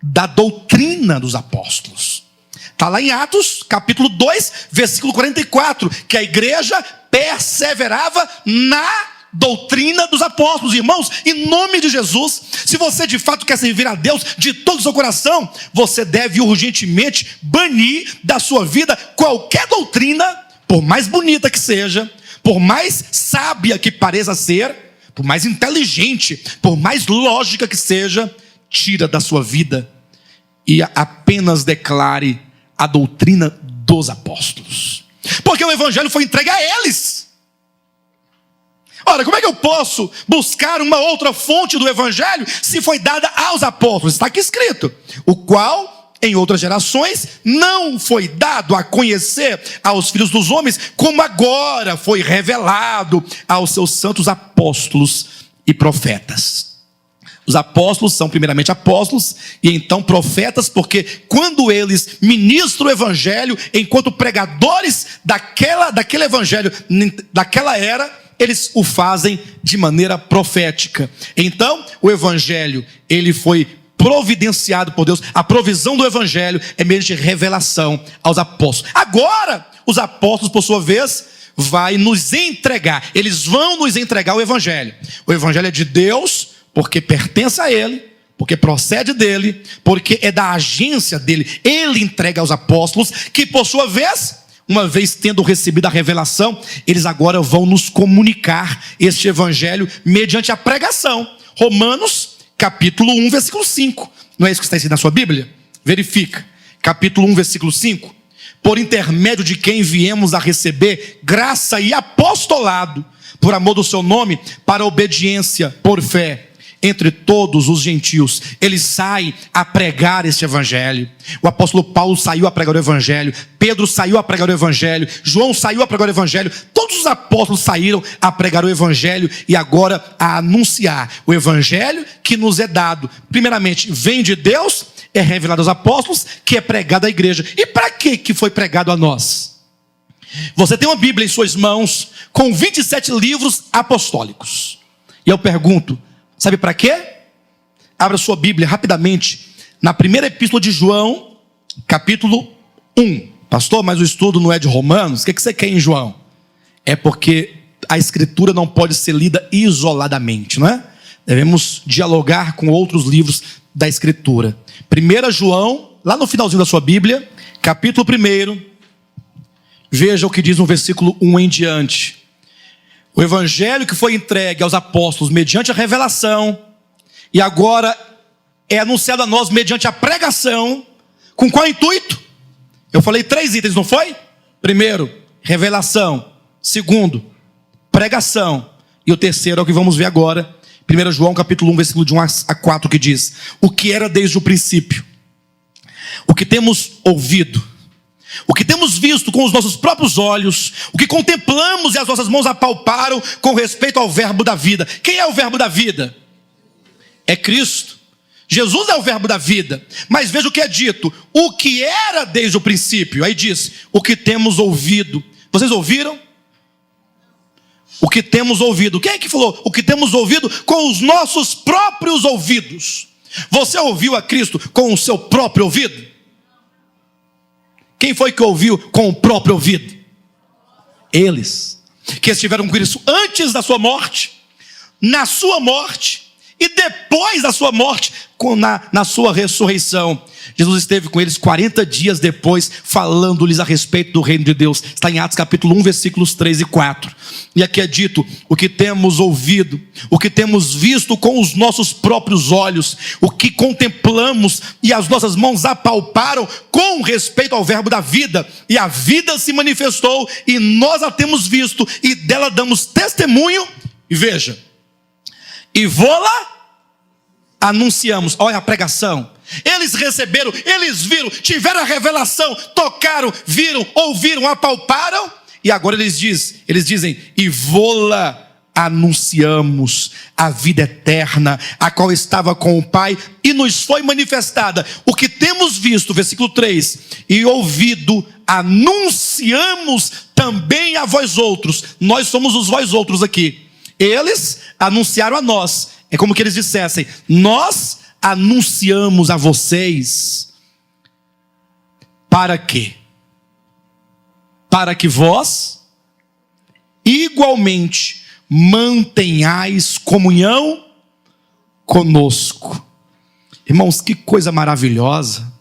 da doutrina dos apóstolos. Está lá em Atos capítulo 2, versículo 44, que a igreja perseverava na doutrina dos apóstolos. Irmãos, em nome de Jesus, se você de fato quer servir a Deus de todo o seu coração, você deve urgentemente banir da sua vida qualquer doutrina, por mais bonita que seja, por mais sábia que pareça ser, por mais inteligente, por mais lógica que seja. Tira da sua vida e apenas declare a doutrina dos apóstolos, porque o evangelho foi entregue a eles. Ora, como é que eu posso buscar uma outra fonte do evangelho se foi dada aos apóstolos? Está aqui escrito: o qual em outras gerações não foi dado a conhecer aos filhos dos homens, como agora foi revelado aos seus santos apóstolos e profetas. Os apóstolos são primeiramente apóstolos e então profetas, porque quando eles ministram o evangelho, enquanto pregadores daquele evangelho, daquela era, eles o fazem de maneira profética. Então, o evangelho, ele foi providenciado por Deus. A provisão do evangelho é mediante revelação aos apóstolos. Agora, os apóstolos, por sua vez, eles vão nos entregar o evangelho. O evangelho é de Deus, porque pertence a Ele, porque procede dele, porque é da agência dele. Ele entrega aos apóstolos, que por sua vez, uma vez tendo recebido a revelação, eles agora vão nos comunicar este evangelho mediante a pregação. Romanos, capítulo 1, versículo 5. Não é isso que está escrito na sua Bíblia? Verifica. Capítulo 1, versículo 5. Por intermédio de quem viemos a receber graça e apostolado, por amor do seu nome, para obediência por fé. entre todos os gentios. Ele sai a pregar este evangelho. O apóstolo Paulo saiu a pregar o evangelho. Pedro saiu a pregar o evangelho. João saiu a pregar o evangelho. Todos os apóstolos saíram a pregar o evangelho e agora a anunciar o evangelho que nos é dado. Primeiramente, vem de Deus, é revelado aos apóstolos, que é pregado à igreja. E para que foi pregado a nós? Você tem uma Bíblia em suas mãos com 27 livros apostólicos. E eu pergunto, sabe para quê? Abra sua Bíblia rapidamente na primeira epístola de João, capítulo 1. Pastor, mas o estudo não é de Romanos? O que você quer em João? É porque a Escritura não pode ser lida isoladamente, não é? Devemos dialogar com outros livros da Escritura. 1 João, lá no finalzinho da sua Bíblia, capítulo 1, veja o que diz no versículo 1 em diante. O evangelho que foi entregue aos apóstolos mediante a revelação e agora é anunciado a nós mediante a pregação. Com qual intuito? Eu falei 3 itens, não foi? Primeiro, revelação. Segundo, pregação. E o terceiro é o que vamos ver agora. 1 João capítulo 1, versículo de 1 a 4, que diz: o que era desde o princípio, o que temos ouvido, o que temos visto com os nossos próprios olhos, o que contemplamos e as nossas mãos apalparam com respeito ao verbo da vida. Quem é o verbo da vida? É Cristo. Jesus é o verbo da vida. Mas veja o que é dito: o que era desde o princípio. Aí diz: o que temos ouvido. Vocês ouviram? O que temos ouvido. Quem é que falou? O que temos ouvido com os nossos próprios ouvidos. Você ouviu a Cristo com o seu próprio ouvido? Quem foi que ouviu com o próprio ouvido? Eles, que estiveram com Cristo antes da sua morte, na sua morte e depois da sua morte, na sua ressurreição. Jesus esteve com eles 40 dias depois, falando-lhes a respeito do reino de Deus. Está em Atos capítulo 1, versículos 3 e 4. E aqui é dito: o que temos ouvido, o que temos visto com os nossos próprios olhos, o que contemplamos e as nossas mãos apalparam com respeito ao verbo da vida. E a vida se manifestou e nós a temos visto e dela damos testemunho. E veja, e vô-la anunciamos. Olha a pregação. Eles receberam, eles viram, tiveram a revelação, tocaram, viram, ouviram, apalparam. E agora eles dizem: e vô-la anunciamos, a vida eterna, a qual estava com o Pai e nos foi manifestada. O que temos visto, versículo 3, e ouvido, anunciamos também a vós outros. Nós somos os vós outros aqui. Eles anunciaram a nós. É como que eles dissessem: nós anunciamos a vocês. Para quê? Para que vós igualmente mantenhais comunhão conosco. Irmãos, que coisa maravilhosa.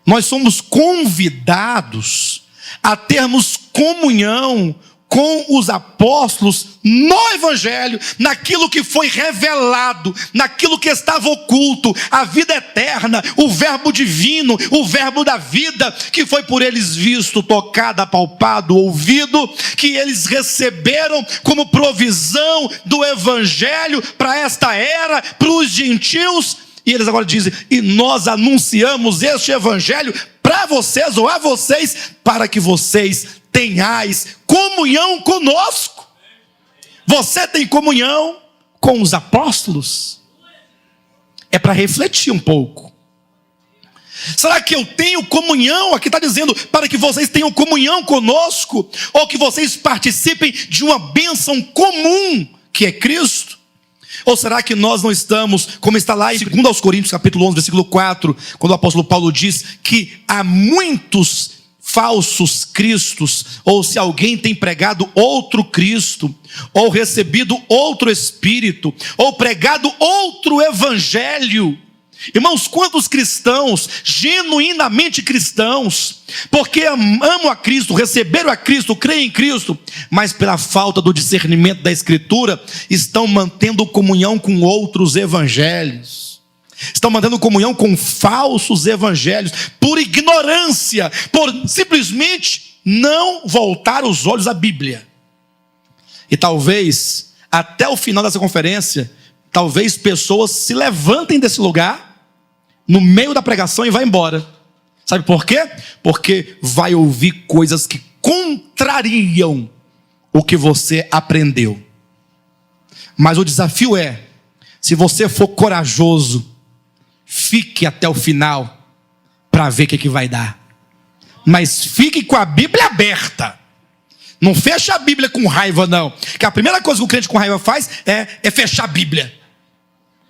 Nós somos convidados a termos comunhão com os apóstolos no evangelho, naquilo que foi revelado, naquilo que estava oculto, a vida eterna, o verbo divino, o verbo da vida, que foi por eles visto, tocado, apalpado, ouvido, que eles receberam como provisão do evangelho para esta era, para os gentios. E eles agora dizem: e nós anunciamos este evangelho para vocês ou a vocês, para que vocês tenhais comunhão conosco. Você tem comunhão com os apóstolos? É para refletir um pouco. Será que eu tenho comunhão? Aqui está dizendo para que vocês tenham comunhão conosco, ou que vocês participem de uma bênção comum, que é Cristo? Ou será que nós não estamos, como está lá em 2 Coríntios capítulo 11, versículo 4, quando o apóstolo Paulo diz que há muitos falsos cristos, ou se alguém tem pregado outro Cristo, ou recebido outro Espírito, ou pregado outro Evangelho. Irmãos, quantos cristãos, genuinamente cristãos, porque amam a Cristo, receberam a Cristo, creem em Cristo, mas pela falta do discernimento da Escritura, estão mantendo comunhão com outros evangelhos. Estão mantendo comunhão com falsos evangelhos, por ignorância, por simplesmente não voltar os olhos à Bíblia. E talvez, até o final dessa conferência, talvez pessoas se levantem desse lugar, no meio da pregação, e vá embora. Sabe por quê? Porque vai ouvir coisas que contrariam o que você aprendeu. Mas o desafio é, se você for corajoso, fique até o final para ver o que vai dar. Mas fique com a Bíblia aberta. Não fecha a Bíblia com raiva, não. Porque a primeira coisa que o crente com raiva faz é fechar a Bíblia.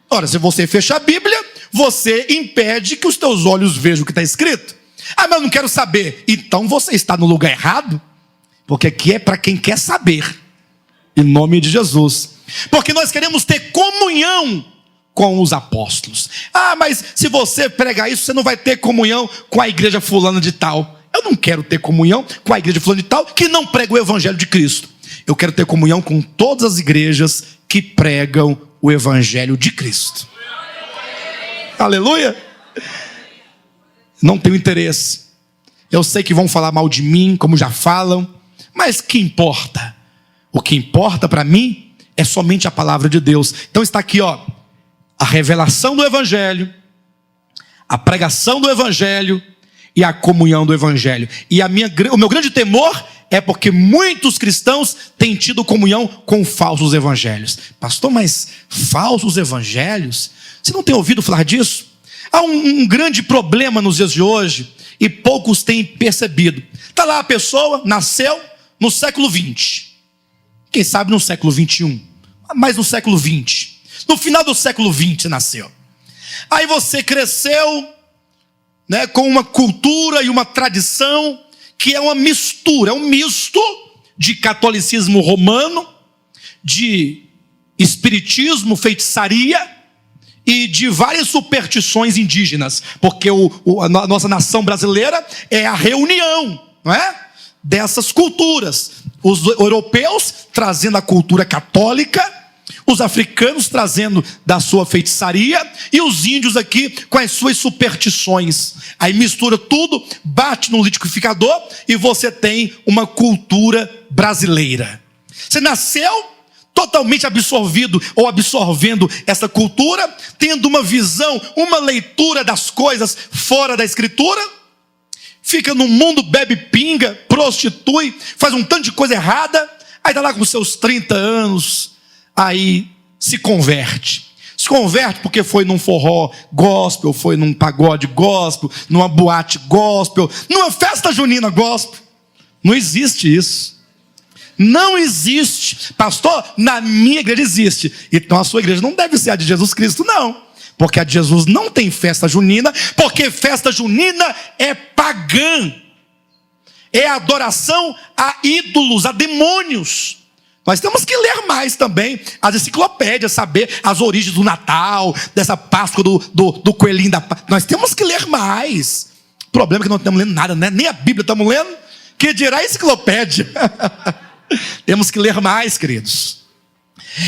Ora, se você fecha a Bíblia, você impede que os teus olhos vejam o que está escrito. Ah, mas eu não quero saber. Então você está no lugar errado. Porque aqui é para quem quer saber. Em nome de Jesus. Porque nós queremos ter comunhão com os apóstolos. Ah, mas se você pregar isso, você não vai ter comunhão com a igreja fulana de tal. Eu não quero ter comunhão com a igreja fulana de tal que não prega o evangelho de Cristo. Eu quero ter comunhão com todas as igrejas que pregam o evangelho de Cristo. Aleluia! Não tenho interesse. Eu sei que vão falar mal de mim, como já falam, mas que importa? O que importa para mim é somente a palavra de Deus. Então está aqui, ó, a revelação do evangelho, a pregação do evangelho e a comunhão do evangelho. E o meu grande temor é porque muitos cristãos têm tido comunhão com falsos evangelhos. Pastor, mas falsos evangelhos? Você não tem ouvido falar disso? Há um grande problema nos dias de hoje e poucos têm percebido. Está lá a pessoa, nasceu no século 20. Quem sabe no século 21, mas no século 20. No final do século 20 você nasceu. Aí você cresceu, né, com uma cultura e uma tradição que é uma mistura, é um misto de catolicismo romano, de espiritismo, feitiçaria e de várias superstições indígenas, porque a nossa nação brasileira é a reunião, não é? Dessas culturas. Os europeus trazendo a cultura católica, os africanos trazendo da sua feitiçaria e os índios aqui com as suas superstições. Aí mistura tudo, bate no liquidificador e você tem uma cultura brasileira. Você nasceu totalmente absorvido ou absorvendo essa cultura, tendo uma visão, uma leitura das coisas fora da escritura, fica no mundo, bebe pinga, prostitui, faz um tanto de coisa errada, aí está lá com seus 30 anos, aí se converte. Se converte porque foi num forró gospel, foi num pagode gospel, numa boate gospel, numa festa junina gospel. Não existe isso. Não existe. Pastor, na minha igreja existe. Então a sua igreja não deve ser a de Jesus Cristo, não. Porque a de Jesus não tem festa junina, porque festa junina é pagã. É adoração a ídolos, a demônios. Nós temos que ler mais também as enciclopédias, saber as origens do Natal, dessa Páscoa do coelhinho da Páscoa. Nós temos que ler mais. O problema é que não estamos lendo nada, né? Nem a Bíblia estamos lendo, que dirá a enciclopédia. Temos que ler mais, queridos.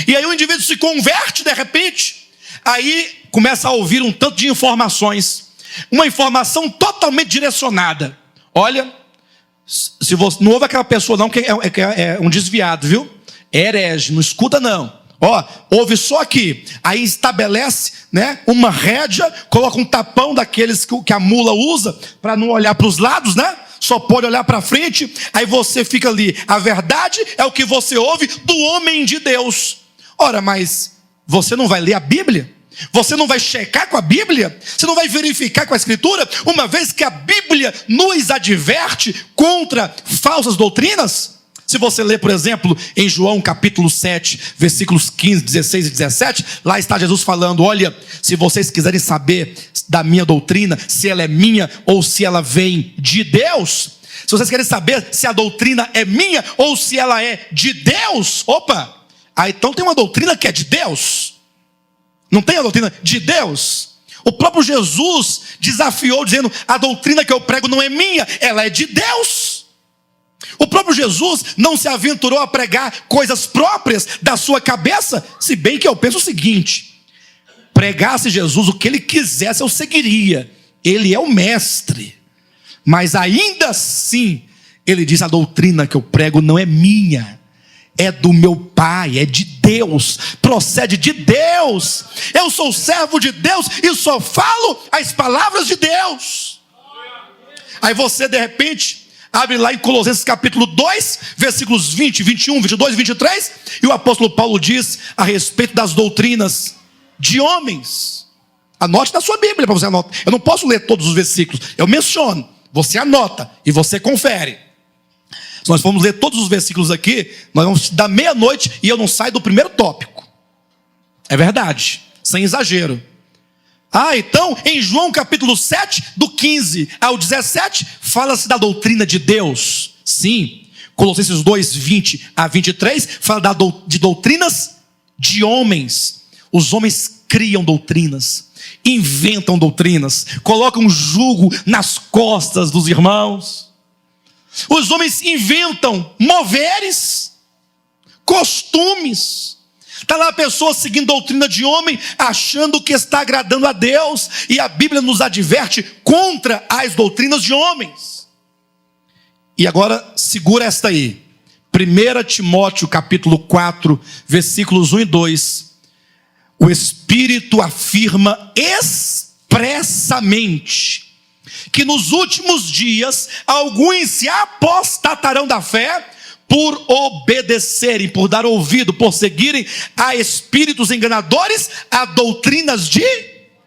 E aí o indivíduo se converte de repente, aí começa a ouvir um tanto de informações, uma informação totalmente direcionada. Olha, se você não ouve aquela pessoa não, que é um desviado, viu? É herege, não escuta não. Ó, ouve só aqui. Aí estabelece, né, uma rédea, coloca um tapão daqueles que a mula usa para não olhar para os lados, né? Só pode olhar para frente. Aí você fica ali. A verdade é o que você ouve do homem de Deus. Ora, mas você não vai ler a Bíblia? Você não vai checar com a Bíblia? Você não vai verificar com a Escritura? Uma vez que a Bíblia nos adverte contra falsas doutrinas? Se você ler, por exemplo, em João capítulo 7, versículos 15, 16 e 17, lá está Jesus falando: olha, se vocês quiserem saber da minha doutrina, se ela é minha ou se ela vem de Deus, se vocês querem saber se a doutrina é minha ou se ela é de Deus, opa, aí então tem uma doutrina que é de Deus. Não tem a doutrina de Deus? O próprio Jesus desafiou dizendo: a doutrina que eu prego não é minha, ela é de Deus. O próprio Jesus não se aventurou a pregar coisas próprias da sua cabeça, se bem que eu penso o seguinte: pregasse Jesus o que ele quisesse, eu seguiria. Ele é o mestre. Mas ainda assim, ele diz: a doutrina que eu prego não é minha, é do meu Pai, é de Deus. Deus, procede de Deus. Eu sou servo de Deus e só falo as palavras de Deus. Aí você de repente abre lá em Colossenses capítulo 2, versículos 20, 21, 22 e 23, e o apóstolo Paulo diz a respeito das doutrinas de homens. Anote na sua Bíblia para você anotar. Eu não posso ler todos os versículos, eu menciono, você anota e você confere. Se nós formos ler todos os versículos aqui, nós vamos dar meia-noite e eu não saio do primeiro tópico. É verdade, sem exagero. Então, em João capítulo 7, do 15 ao 17, fala-se da doutrina de Deus. Sim, Colossenses 2, 20 a 23, fala de doutrinas de homens. Os homens criam doutrinas, inventam doutrinas, colocam jugo nas costas dos irmãos. Os homens inventam moveres, costumes. Está lá a pessoa seguindo doutrina de homem, achando que está agradando a Deus, e a Bíblia nos adverte contra as doutrinas de homens. E agora, segura esta aí, 1 Timóteo capítulo 4, versículos 1 e 2, o Espírito afirma expressamente que nos últimos dias, alguns se apostatarão da fé, por obedecerem, por dar ouvido, por seguirem a espíritos enganadores, a doutrinas de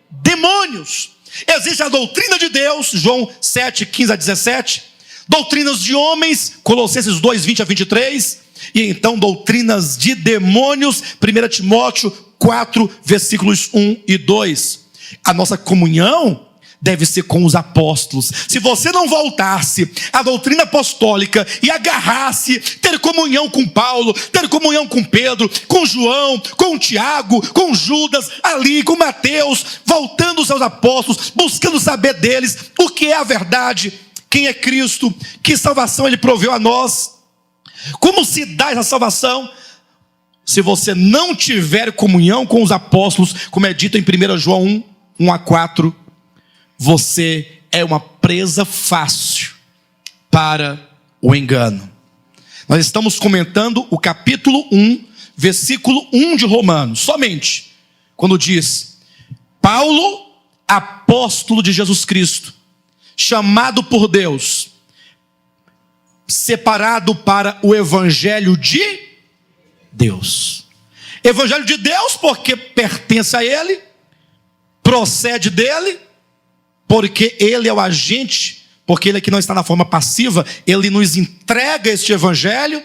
demônios. Existe a doutrina de Deus, João 7, 15 a 17, doutrinas de homens, Colossenses 2, 20 a 23, e então doutrinas de demônios, 1 Timóteo 4, versículos 1 e 2. A nossa comunhão deve ser com os apóstolos. Se você não voltasse à doutrina apostólica e agarrasse ter comunhão com Paulo, ter comunhão com Pedro, com João, com Tiago, com Judas, ali com Mateus, voltando aos seus apóstolos, buscando saber deles o que é a verdade, quem é Cristo, que salvação Ele proveu a nós, como se dá essa salvação. Se você não tiver comunhão com os apóstolos, como é dito em 1 João 1, 1 a 4, você é uma presa fácil para o engano. Nós estamos comentando o capítulo 1, versículo 1 de Romanos, somente, quando diz: Paulo, apóstolo de Jesus Cristo, chamado por Deus, separado para o evangelho de Deus. Evangelho de Deus porque pertence a Ele, procede dele, porque Ele é o agente, porque Ele aqui não está na forma passiva, Ele nos entrega este evangelho,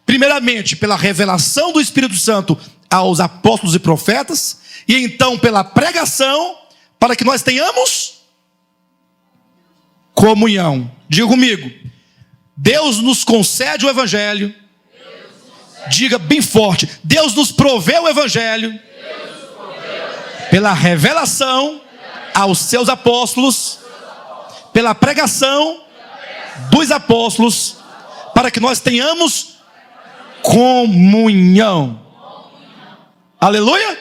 primeiramente pela revelação do Espírito Santo aos apóstolos e profetas, e então pela pregação, para que nós tenhamos comunhão. Diga comigo, Deus nos concede o evangelho, diga bem forte, Deus nos provê o evangelho, pela revelação aos seus apóstolos, pela pregação dos apóstolos, para que nós tenhamos comunhão. Aleluia!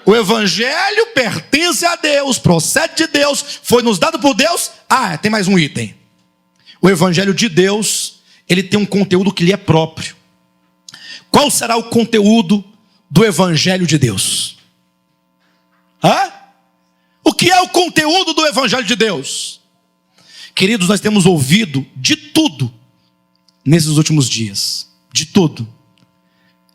O evangelho pertence a Deus, procede de Deus, foi nos dado por Deus. Tem mais um item. O evangelho de Deus, ele tem um conteúdo que lhe é próprio. Qual será o conteúdo do evangelho de Deus? O que é o conteúdo do evangelho de Deus? Queridos, nós temos ouvido de tudo nesses últimos dias, de tudo,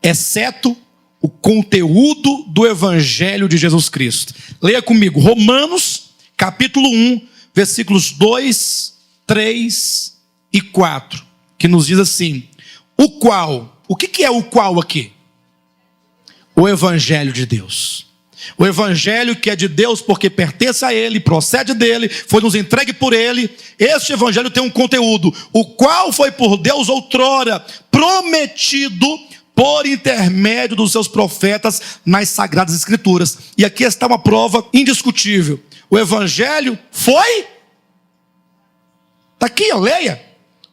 exceto o conteúdo do evangelho de Jesus Cristo. Leia comigo, Romanos, capítulo 1, versículos 2, 3 e 4, que nos diz assim: o que é o qual aqui? O evangelho de Deus. O evangelho que é de Deus porque pertence a Ele, procede dEle, foi nos entregue por Ele. Este evangelho tem um conteúdo, o qual foi por Deus outrora prometido por intermédio dos seus profetas nas sagradas escrituras. E aqui está uma prova indiscutível. O evangelho foi, está aqui, leia,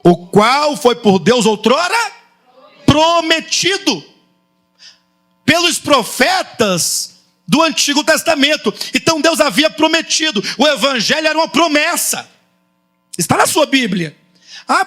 o qual foi por Deus outrora prometido pelos profetas do Antigo Testamento. Então Deus havia prometido, o evangelho era uma promessa, está na sua Bíblia.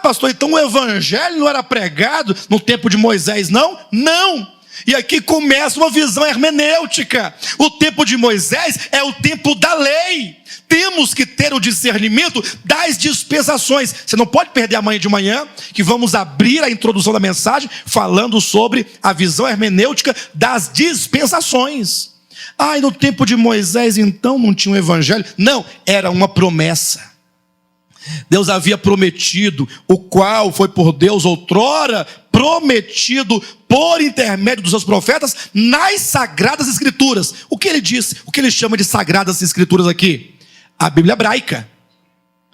Pastor, então o evangelho não era pregado no tempo de Moisés, não? Não, E aqui começa uma visão hermenêutica. O tempo de Moisés é o tempo da lei. Temos que ter o discernimento das dispensações. Você não pode perder amanhã de manhã, que vamos abrir a introdução da mensagem falando sobre a visão hermenêutica das dispensações. E no tempo de Moisés então não tinha um evangelho? Não, era uma promessa. Deus havia prometido, o qual foi por Deus outrora prometido por intermédio dos seus profetas nas Sagradas Escrituras. O que ele disse? O que ele chama de Sagradas Escrituras aqui? A Bíblia hebraica.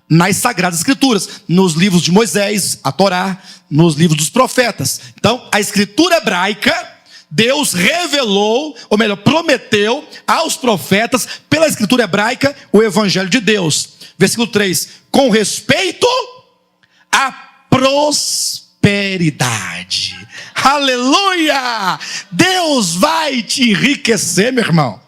Nas Sagradas Escrituras, nos livros de Moisés, a Torá, nos livros dos profetas. Então, a Escritura hebraica, Deus revelou, ou melhor, prometeu aos profetas, pela Escritura hebraica, o Evangelho de Deus. Versículo 3, com respeito à prosperidade. Aleluia! Deus vai te enriquecer, meu irmão.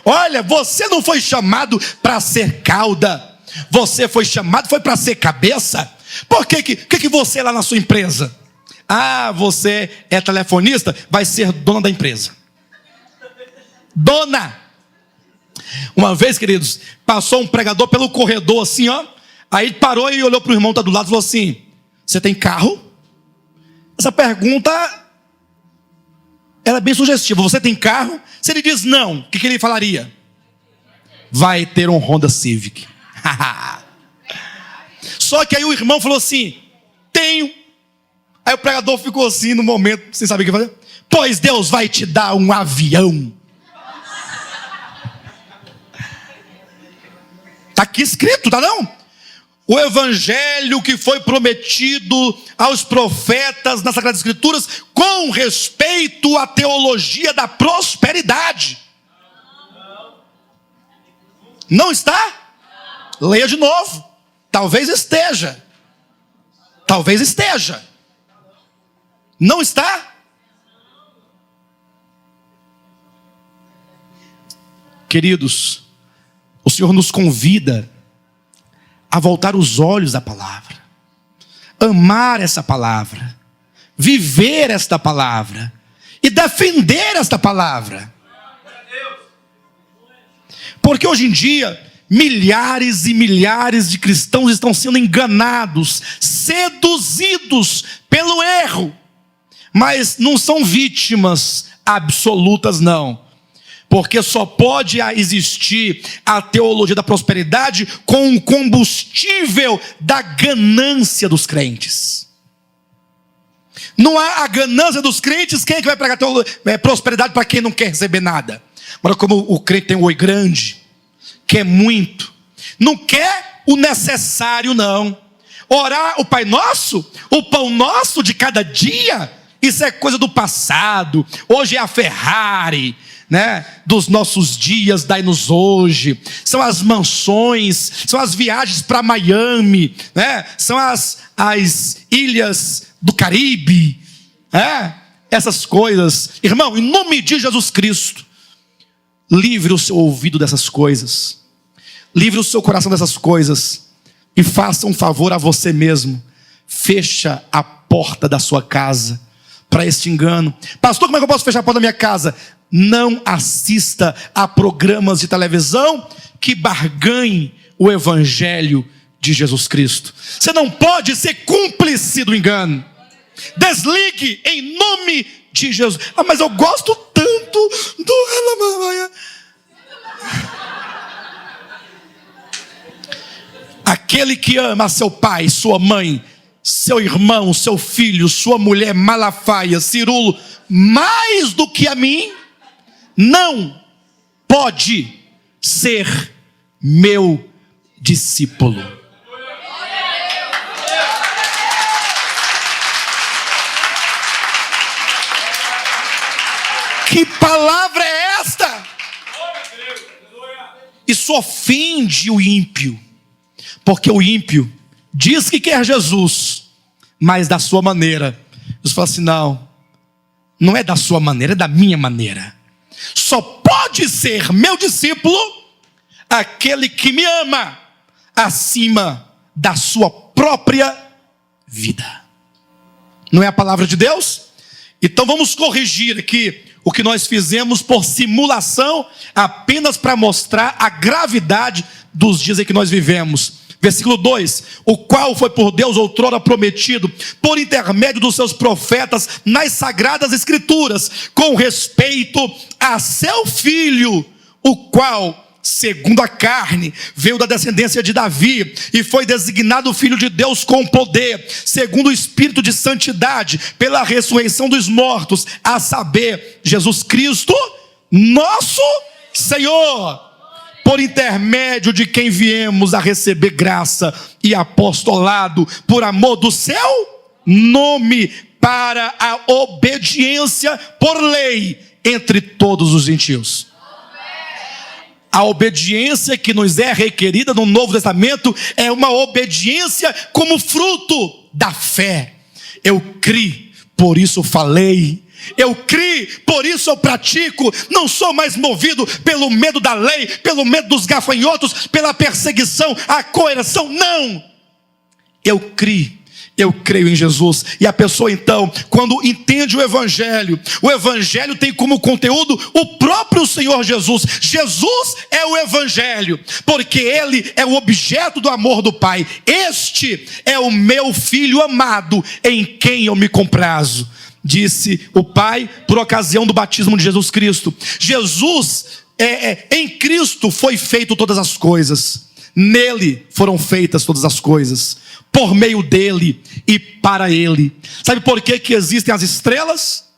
Olha, você não foi chamado para ser cauda. Você foi chamado, foi para ser cabeça. Por que você é lá na sua empresa? Você é telefonista, vai ser dona da empresa. Dona! Uma vez, queridos, passou um pregador pelo corredor assim, aí parou e olhou para o irmão que está do lado e falou assim: você tem carro? Essa pergunta era bem sugestiva. Você tem carro? Se ele diz não, o que ele falaria? Vai ter um Honda Civic. Só que aí o irmão falou assim: tenho. Aí o pregador ficou assim no momento, sem saber o que fazer. Pois Deus vai te dar um avião. Está aqui escrito, tá não? O evangelho que foi prometido aos profetas nas Sagradas Escrituras com respeito à teologia da prosperidade. Não está? Leia de novo. Talvez esteja. Talvez esteja. Não está? Queridos, o Senhor nos convida a voltar os olhos à palavra, amar essa palavra, viver esta palavra e defender esta palavra. Porque hoje em dia, milhares e milhares de cristãos estão sendo enganados, seduzidos pelo erro, mas não são vítimas absolutas, não. Porque só pode existir a teologia da prosperidade com o combustível da ganância dos crentes. Não há a ganância dos crentes, quem é que vai pregar prosperidade para quem não quer receber nada? Agora, como o crente tem um oi grande, quer muito, não quer o necessário, não. Orar o Pai Nosso, o pão nosso de cada dia, isso é coisa do passado. Hoje é a Ferrari, dos nossos dias, dai-nos hoje. São as mansões, são as viagens para Miami, são as ilhas do Caribe, essas coisas. Irmão, em nome de Jesus Cristo, livre o seu ouvido dessas coisas, livre o seu coração dessas coisas, e faça um favor a você mesmo: fecha a porta da sua casa para este engano. Pastor, como é que eu posso fechar a porta da minha casa? Não assista a programas de televisão que barganhem o evangelho de Jesus Cristo. Você não pode ser cúmplice do engano. Desligue em nome de Jesus. Mas eu gosto tanto do... Aquele que ama seu pai, sua mãe, seu irmão, seu filho, sua mulher malafaia, cirulo, mais do que a mim, não pode ser meu discípulo. Que palavra é esta? Isso ofende o ímpio, porque o ímpio diz que quer Jesus, mas da sua maneira. Jesus fala assim: não é da sua maneira, é da minha maneira. Só pode ser meu discípulo aquele que me ama acima da sua própria vida. Não é a palavra de Deus? Então vamos corrigir aqui o que nós fizemos por simulação, apenas para mostrar a gravidade dos dias em que nós vivemos. Versículo 2: o qual foi por Deus outrora prometido, por intermédio dos seus profetas, nas sagradas escrituras, com respeito a seu filho, o qual, segundo a carne, veio da descendência de Davi, e foi designado filho de Deus com poder, segundo o Espírito de santidade, pela ressurreição dos mortos, a saber, Jesus Cristo, nosso Senhor, por intermédio de quem viemos a receber graça e apostolado, por amor do seu nome, para a obediência por lei entre todos os gentios. A obediência que nos é requerida no Novo Testamento é uma obediência como fruto da fé. Eu criei, por isso falei. Eu criei, por isso eu pratico. Não sou mais movido pelo medo da lei, pelo medo dos gafanhotos, pela perseguição, a coerção. Não! Eu criei. Eu creio em Jesus. E a pessoa então, quando entende o Evangelho tem como conteúdo o próprio Senhor Jesus. Jesus é o Evangelho, porque Ele é o objeto do amor do Pai. Este é o meu Filho amado, em quem eu me comprazo, disse o Pai por ocasião do batismo de Jesus Cristo. Jesus, em Cristo foi feito todas as coisas. Nele foram feitas todas as coisas, por meio dele e para ele. Sabe por que existem as estrelas,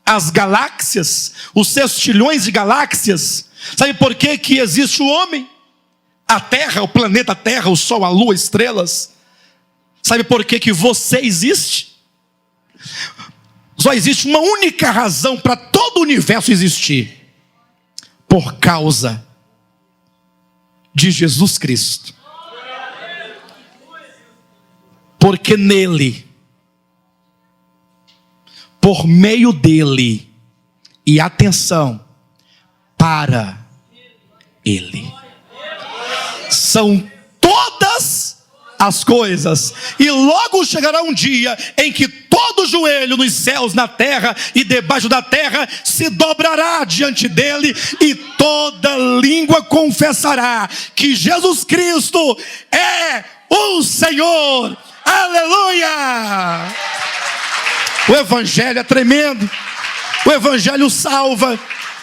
as galáxias, os sextilhões de galáxias? Sabe por que existe o homem, a terra, o planeta Terra, o sol, a lua, estrelas? Sabe por que você existe? Só existe uma única razão para todo o universo existir: por causa de Jesus Cristo. Porque nele, por meio dele, e atenção, para ele, são todas as coisas. E logo chegará um dia em que todo joelho nos céus, na terra e debaixo da terra se dobrará diante dele, e toda língua confessará que Jesus Cristo é o Senhor. Aleluia! O Evangelho é tremendo. O Evangelho salva,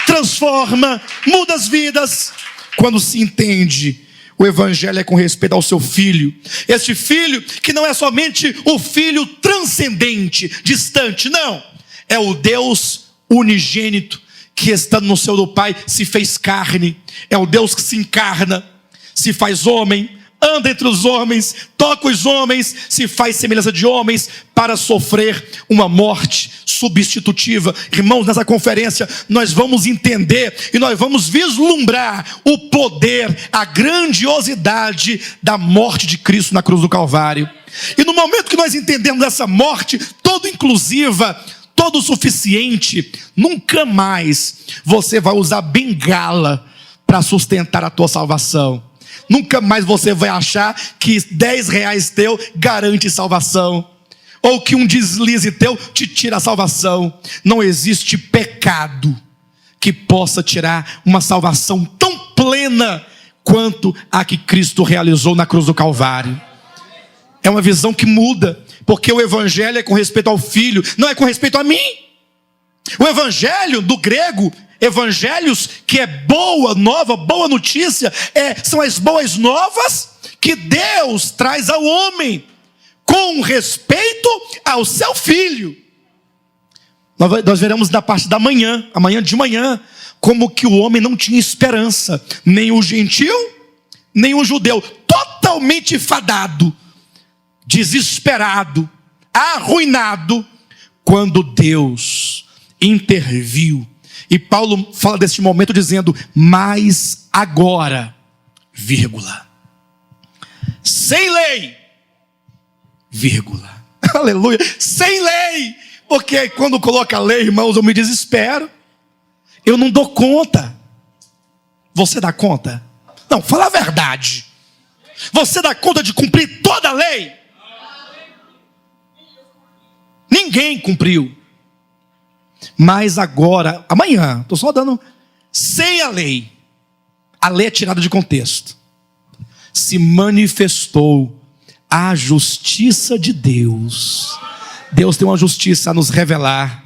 transforma, muda as vidas. Quando se entende, o Evangelho é com respeito ao seu Filho. Este Filho que não é somente o Filho transcendente, distante, não. É o Deus unigênito que, estando no seio do Pai, se fez carne. É o Deus que se encarna, se faz homem, anda entre os homens, toca os homens, se faz semelhança de homens, para sofrer uma morte substitutiva. Irmãos, nessa conferência nós vamos entender e nós vamos vislumbrar o poder, a grandiosidade da morte de Cristo na cruz do Calvário. E no momento que nós entendemos essa morte toda inclusiva, todo suficiente, nunca mais você vai usar bengala para sustentar a tua salvação. Nunca mais você vai achar que 10 reais teu garante salvação, ou que um deslize teu te tira a salvação. Não existe pecado que possa tirar uma salvação tão plena quanto a que Cristo realizou na cruz do Calvário. É uma visão que muda, porque o Evangelho é com respeito ao Filho, não é com respeito a mim. O Evangelho, do grego Evangelhos, que é boa nova, boa notícia, são as boas novas que Deus traz ao homem, com respeito ao seu Filho. Nós veremos na parte da manhã, amanhã de manhã, como que o homem não tinha esperança, nem o gentil, nem o judeu, totalmente fadado, desesperado, arruinado, quando Deus interviu. E Paulo fala deste momento dizendo: mas agora, vírgula, sem lei, vírgula, aleluia, sem lei, porque quando coloca lei, irmãos, eu me desespero, eu não dou conta. Você dá conta? Não, fala a verdade. Você dá conta de cumprir toda a lei? Ninguém cumpriu. Mas agora, amanhã, estou só dando, sem a lei é tirada de contexto, se manifestou a justiça de Deus. Deus tem uma justiça a nos revelar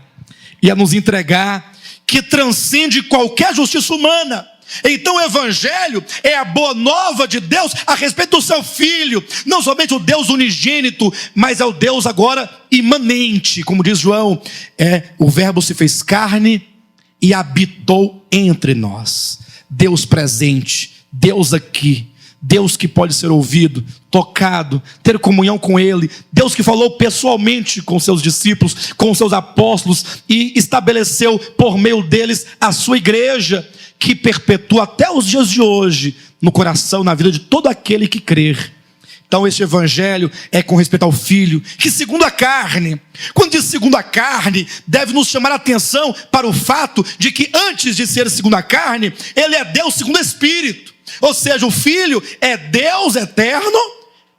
e a nos entregar, que transcende qualquer justiça humana. Então o Evangelho é a boa nova de Deus a respeito do seu Filho, não somente o Deus unigênito, mas é o Deus agora imanente, como diz João, o Verbo se fez carne e habitou entre nós. Deus presente, Deus aqui, Deus que pode ser ouvido, tocado, ter comunhão com Ele, Deus que falou pessoalmente com seus discípulos, com seus apóstolos, e estabeleceu por meio deles a sua igreja, que perpetua até os dias de hoje, no coração, na vida de todo aquele que crer. Então este Evangelho é com respeito ao Filho, que segundo a carne, quando diz segundo a carne, deve nos chamar a atenção para o fato de que antes de ser segundo a carne, Ele é Deus segundo o Espírito. Ou seja, o Filho é Deus eterno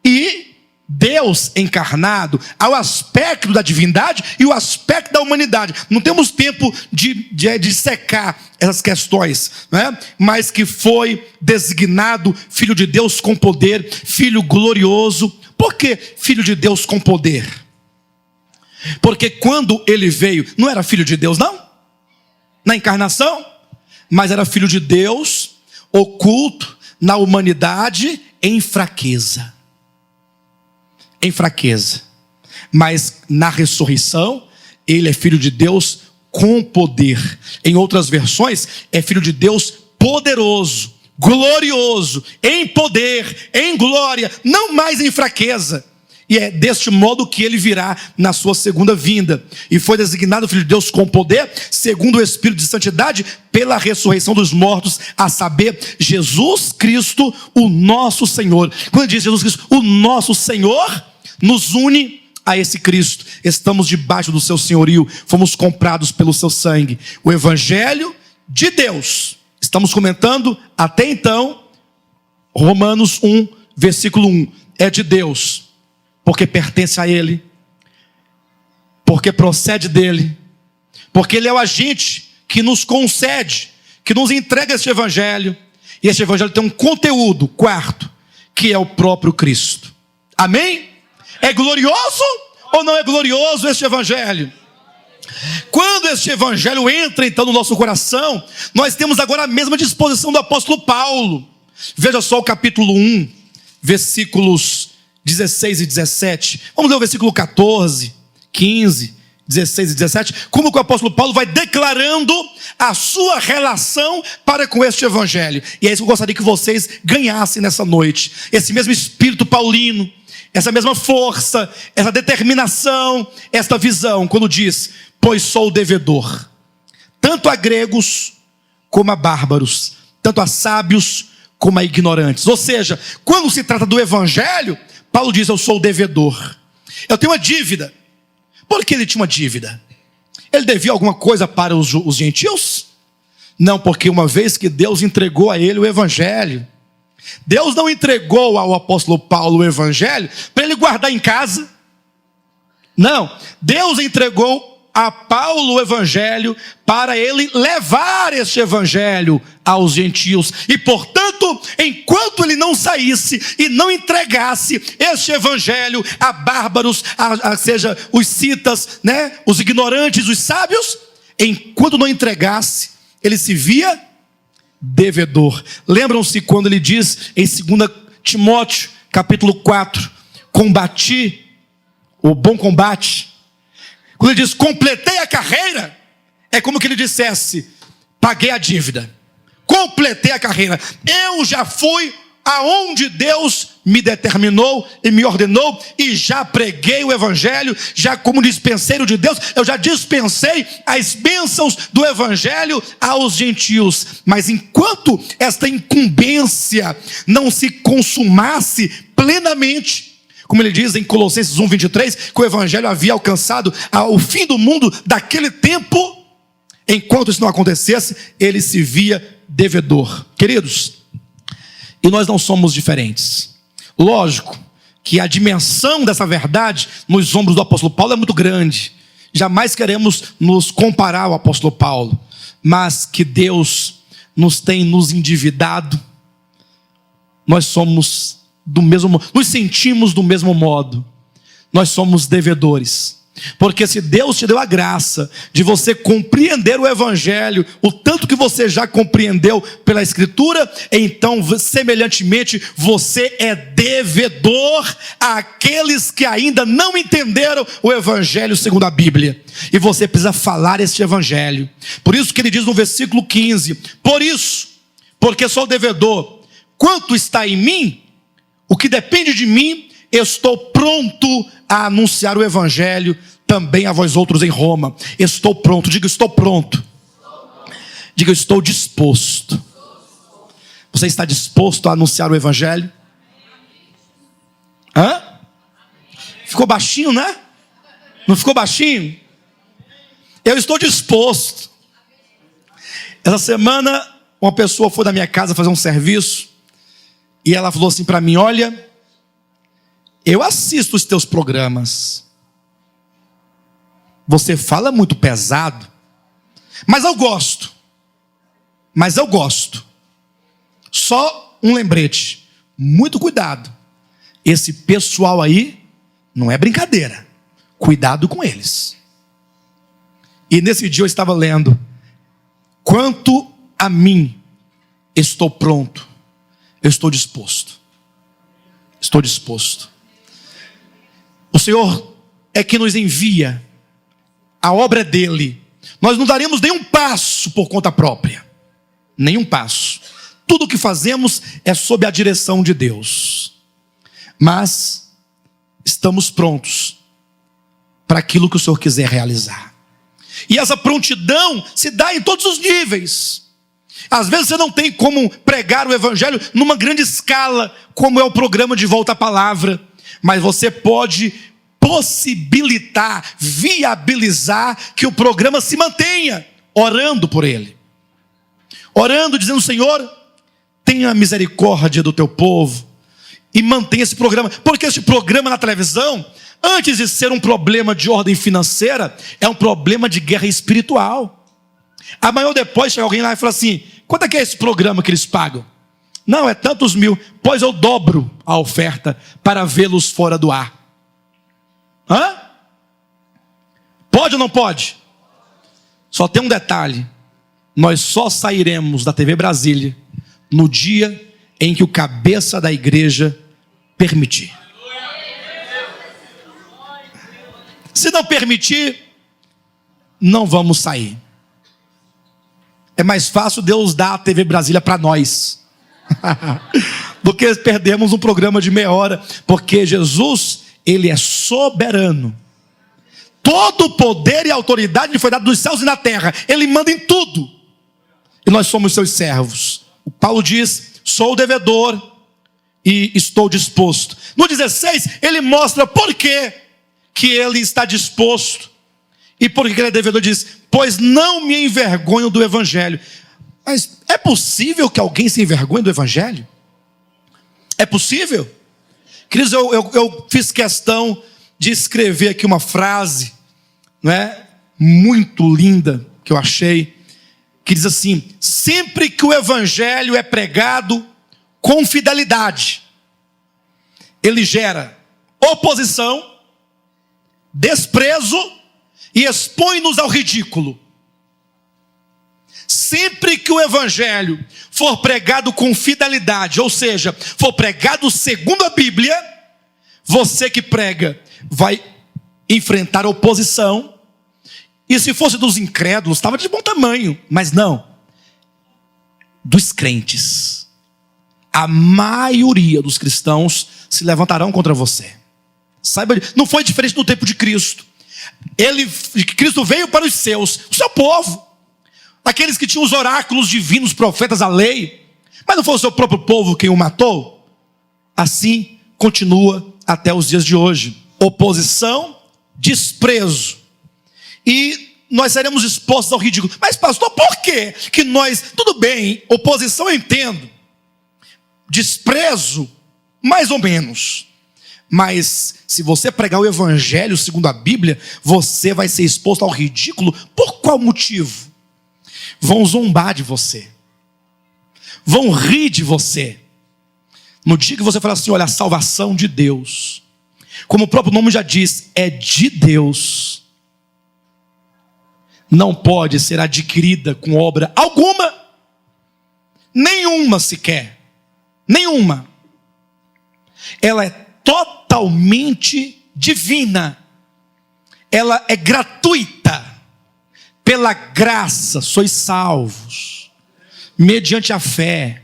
e Deus encarnado, ao aspecto da divindade e o aspecto da humanidade. Não temos tempo de secar essas questões, né? Mas que foi designado Filho de Deus com poder, Filho glorioso. Por que Filho de Deus com poder? Porque quando Ele veio, não era Filho de Deus não? Na encarnação? Mas era Filho de Deus oculto na humanidade em fraqueza. Em fraqueza. Mas na ressurreição, Ele é Filho de Deus com poder. Em outras versões, é Filho de Deus poderoso, glorioso, em poder, em glória, não mais em fraqueza. E é deste modo que Ele virá na sua segunda vinda. E foi designado Filho de Deus com poder, segundo o Espírito de Santidade, pela ressurreição dos mortos, a saber, Jesus Cristo, o nosso Senhor. Quando diz Jesus Cristo, o nosso Senhor, nos une a esse Cristo. Estamos debaixo do seu senhorio, fomos comprados pelo seu sangue. O Evangelho de Deus. Estamos comentando até então, Romanos 1, versículo 1. É de Deus, porque pertence a Ele, porque procede dEle, porque Ele é o agente que nos concede, que nos entrega este Evangelho. E este Evangelho tem um conteúdo, quarto, que é o próprio Cristo. Amém? É glorioso ou não é glorioso este Evangelho? Quando este Evangelho entra então no nosso coração, nós temos agora a mesma disposição do apóstolo Paulo. Veja só o capítulo 1, versículos 16 e 17. Vamos ler o versículo 14, 15, 16 e 17. Como que o apóstolo Paulo vai declarando a sua relação para com este Evangelho. E é isso que eu gostaria que vocês ganhassem nessa noite. Esse mesmo espírito paulino, essa mesma força, essa determinação, esta visão, quando diz: pois sou devedor, tanto a gregos como a bárbaros, tanto a sábios como a ignorantes. Ou seja, quando se trata do Evangelho, Paulo diz: eu sou devedor, eu tenho uma dívida. Por que ele tinha uma dívida? Ele devia alguma coisa para os gentios? Não, porque uma vez que Deus entregou a ele o Evangelho, Deus não entregou ao apóstolo Paulo o Evangelho para ele guardar em casa. Não, Deus entregou a Paulo o Evangelho para ele levar este Evangelho aos gentios. E portanto, enquanto ele não saísse e não entregasse este Evangelho a bárbaros, seja os citas, né, os ignorantes, os sábios, enquanto não entregasse, ele se via devedor. Lembram-se quando ele diz em 2 Timóteo capítulo 4, combati o bom combate. Quando ele diz completei a carreira, é como que ele dissesse: paguei a dívida, completei a carreira, eu já fui aonde Deus me determinou e me ordenou, e já preguei o Evangelho, já como dispenseiro de Deus, eu já dispensei as bênçãos do Evangelho aos gentios. Mas enquanto esta incumbência não se consumasse plenamente, como ele diz em Colossenses 1:23, que o Evangelho havia alcançado o fim do mundo daquele tempo, enquanto isso não acontecesse, ele se via devedor. Queridos, e nós não somos diferentes. Lógico que a dimensão dessa verdade nos ombros do apóstolo Paulo é muito grande. jamais queremos nos comparar ao apóstolo Paulo, mas que Deus nos tem nos endividado. Nós somos do mesmo modo, nos sentimos do mesmo modo. Nós somos devedores. Porque se Deus te deu a graça de você compreender o Evangelho, o tanto que você já compreendeu pela Escritura, então, semelhantemente, você é devedor àqueles que ainda não entenderam o Evangelho segundo a Bíblia. E você precisa falar este Evangelho. Por isso que ele diz no versículo 15: por isso, porque sou devedor, quanto está em mim, o que depende de mim, estou pronto a anunciar o Evangelho também a vós outros em Roma. Estou pronto, diga estou pronto. Diga estou disposto. Você está disposto a anunciar o Evangelho? Hã? Ficou baixinho, né? Não ficou baixinho? Eu estou disposto. Essa semana uma pessoa foi na minha casa fazer um serviço e ela falou assim para mim: olha, eu assisto os teus programas. Você fala muito pesado, mas eu gosto. Só um lembrete: muito cuidado. Esse pessoal aí não é brincadeira. Cuidado com eles. E nesse dia eu estava lendo: quanto a mim, estou pronto. Eu estou disposto. Estou disposto. O Senhor é que nos envia. A obra é dele. Nós não daremos nenhum passo por conta própria. Nenhum passo. Tudo o que fazemos é sob a direção de Deus. Mas estamos prontos para aquilo que o Senhor quiser realizar. E essa prontidão se dá em todos os níveis. Às vezes você não tem como pregar o Evangelho numa grande escala, como é o programa de Volta à Palavra. Mas você pode possibilitar, viabilizar que o programa se mantenha, orando por ele. Orando, dizendo: Senhor, tenha misericórdia do teu povo e mantenha esse programa. Porque esse programa na televisão, antes de ser um problema de ordem financeira, é um problema de guerra espiritual. Amanhã ou depois chega alguém lá e fala assim: quanto é que é esse programa que eles pagam? Não, é tantos mil. Pois eu dobro a oferta para vê-los fora do ar. Hã? Pode ou não pode? Só tem um detalhe: nós só sairemos da TV Brasília no dia em que o cabeça da igreja permitir. Se não permitir, não vamos sair. É mais fácil Deus dar a TV Brasília para nós do que perdermos um programa de meia hora, porque Jesus, ele é soberano. Todo o poder e autoridade lhe foi dado dos céus e na terra. Ele manda em tudo. E nós somos seus servos. O Paulo diz: sou devedor e estou disposto. No 16, ele mostra por que ele está disposto. E por que ele é devedor, diz: pois não me envergonho do Evangelho. Mas é possível que alguém se envergonhe do Evangelho? É possível? Queridos, eu fiz questão de escrever aqui uma frase, não é? Muito linda, que eu achei, que diz assim: sempre que o Evangelho é pregado com fidelidade, ele gera oposição, desprezo e expõe-nos ao ridículo. Sempre que o Evangelho for pregado com fidelidade, ou seja, for pregado segundo a Bíblia, você que prega vai enfrentar oposição. E se fosse dos incrédulos, estava de bom tamanho. Mas não, dos crentes. A maioria dos cristãos se levantarão contra você. Saiba, não foi diferente no tempo de Cristo. Cristo veio para os seus, o seu povo. Aqueles que tinham os oráculos divinos, profetas, a lei. Mas não foi o seu próprio povo quem o matou? Assim continua até os dias de hoje. Oposição, desprezo. E nós seremos expostos ao ridículo. Mas pastor, por quê que nós... Tudo bem, oposição eu entendo. Desprezo, mais ou menos. Mas se você pregar o evangelho segundo a Bíblia, você vai ser exposto ao ridículo. Por qual motivo? Vão zombar de você, vão rir de você. No dia que você fala assim, olha, a salvação de Deus, como o próprio nome já diz, é de Deus, não pode ser adquirida com obra alguma, nenhuma sequer, nenhuma. Ela é totalmente divina, ela é gratuita, pela graça sois salvos, mediante a fé.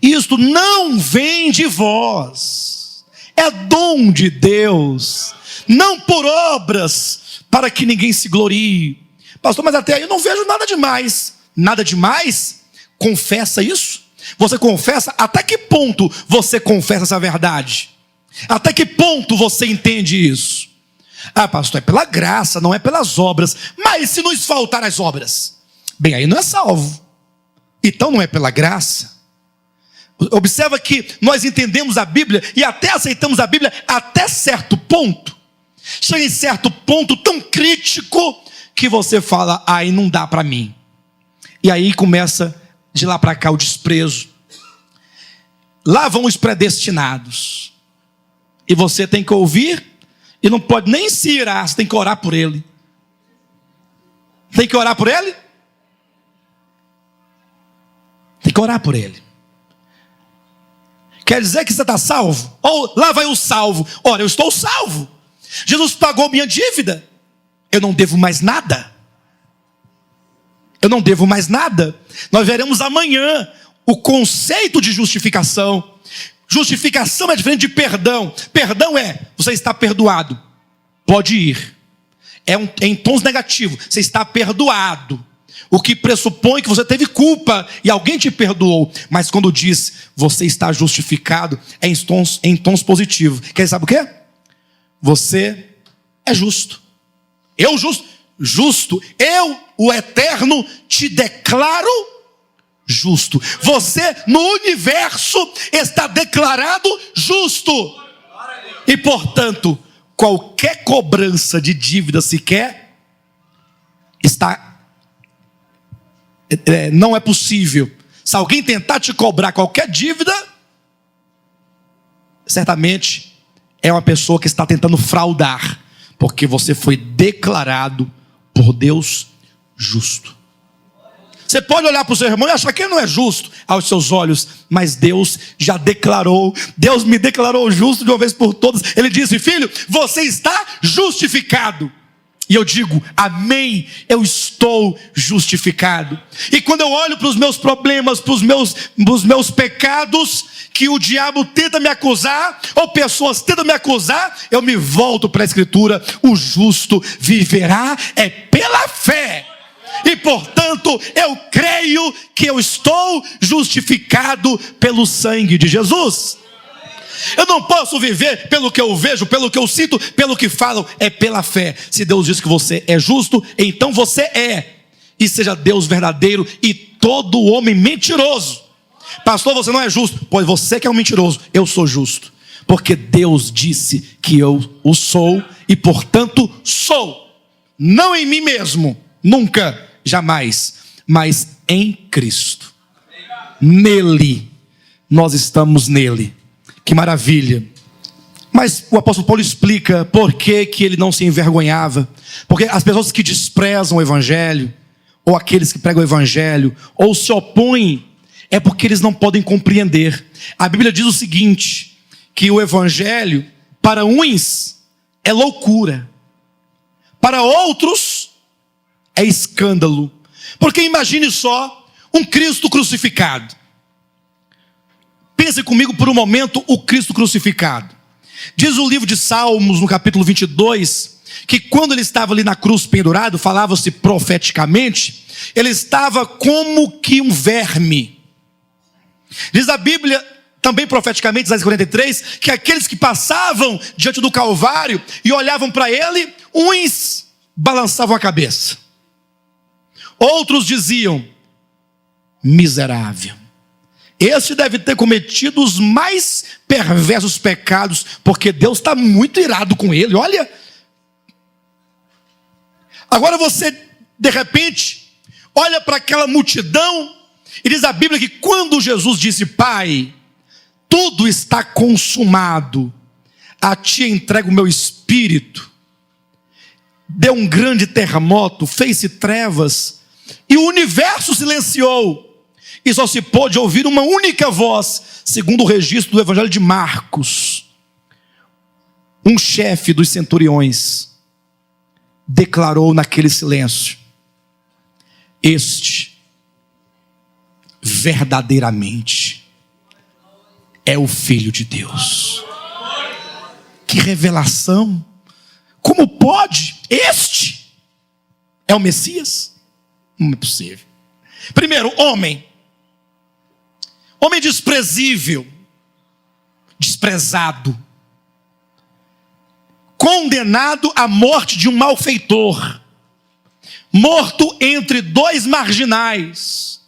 Isto não vem de vós, é dom de Deus, não por obras, para que ninguém se glorie. Pastor, mas até aí eu não vejo nada demais. Nada demais? Confessa isso? Você confessa? Até que ponto você confessa essa verdade? Até que ponto você entende isso? Ah, pastor, é pela graça, não é pelas obras. Mas se nos faltar as obras? Bem, aí não é salvo. Então não é pela graça. Observa que nós entendemos a Bíblia e até aceitamos a Bíblia até certo ponto. Chega em certo ponto tão crítico que você fala, aí não dá para mim. E aí começa de lá para cá o desprezo. Lá vão os predestinados. E você tem que ouvir e não pode nem se irar, você tem que orar por ele. Tem que orar por ele? Tem que orar por ele. Quer dizer que você está salvo? Ou lá vai o salvo. Ora, eu estou salvo. Jesus pagou minha dívida. Eu não devo mais nada. Eu não devo mais nada. Nós veremos amanhã o conceito de justificação. Justificação é diferente de perdão. Perdão é, você está perdoado, pode ir. É em tons negativos, você está perdoado. O que pressupõe que você teve culpa e alguém te perdoou. Mas quando diz, você está justificado, é em tons positivos. Quer saber o quê? Você é justo. Eu justo? Justo. Eu, o eterno, te declaro justo. Você no universo está declarado justo. E portanto, qualquer cobrança de dívida sequer não é possível. Se alguém tentar te cobrar qualquer dívida, certamente é uma pessoa que está tentando fraudar, porque você foi declarado por Deus justo. Você pode olhar para o seu irmão e achar que ele não é justo aos seus olhos, mas Deus já declarou. Deus me declarou justo de uma vez por todas. Ele disse, filho, você está justificado. E eu digo, amém, eu estou justificado. E quando eu olho para os meus problemas, para os meus pecados, que o diabo tenta me acusar, ou pessoas tentam me acusar, eu me volto para a Escritura, o justo viverá é pela fé. E portanto, eu creio que eu estou justificado pelo sangue de Jesus. Eu não posso viver pelo que eu vejo, pelo que eu sinto, pelo que falam, é pela fé. Se Deus diz que você é justo, então você é. E seja Deus verdadeiro e todo homem mentiroso. Pastor, você não é justo. Pois você que é um mentiroso, eu sou justo. Porque Deus disse que eu o sou e portanto sou. Não em mim mesmo, nunca, jamais, mas em Cristo. Nele, nós estamos nele. Que maravilha. Mas o apóstolo Paulo explica por que ele não se envergonhava. Porque as pessoas que desprezam o evangelho, ou aqueles que pregam o evangelho, ou se opõem, é porque eles não podem compreender. A Bíblia diz o seguinte, que o evangelho para uns é loucura, para outros é escândalo. Porque imagine só um Cristo crucificado. Pense comigo por um momento o Cristo crucificado. Diz o livro de Salmos, no capítulo 22, que quando ele estava ali na cruz pendurado, falava-se profeticamente, ele estava como que um verme. Diz a Bíblia, também profeticamente, Isaías 43, que aqueles que passavam diante do Calvário e olhavam para ele, uns balançavam a cabeça. Outros diziam, miserável. Este deve ter cometido os mais perversos pecados, porque Deus está muito irado com ele, olha. Agora você, de repente, olha para aquela multidão, e diz a Bíblia que quando Jesus disse: Pai, tudo está consumado, a ti entrego o meu espírito, deu um grande terremoto, fez-se trevas, e o universo silenciou, e só se pôde ouvir uma única voz, segundo o registro do Evangelho de Marcos. Um chefe dos centuriões declarou naquele silêncio: este verdadeiramente é o Filho de Deus. Que revelação! Como pode? Este é o Messias? Não é possível. Primeiro, homem desprezível, desprezado, condenado à morte de um malfeitor, morto entre dois marginais,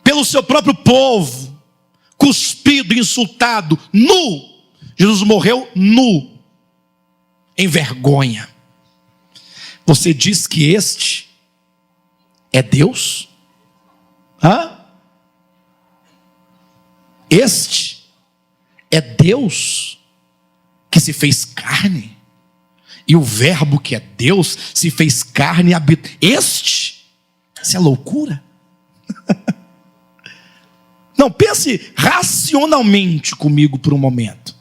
pelo seu próprio povo, cuspido, insultado, nu. Jesus morreu nu, em vergonha. Você diz que este é Deus? Hã? Este é Deus que se fez carne, e o verbo que é Deus se fez carne e habitou. Isso é loucura. Não, pense racionalmente comigo por um momento.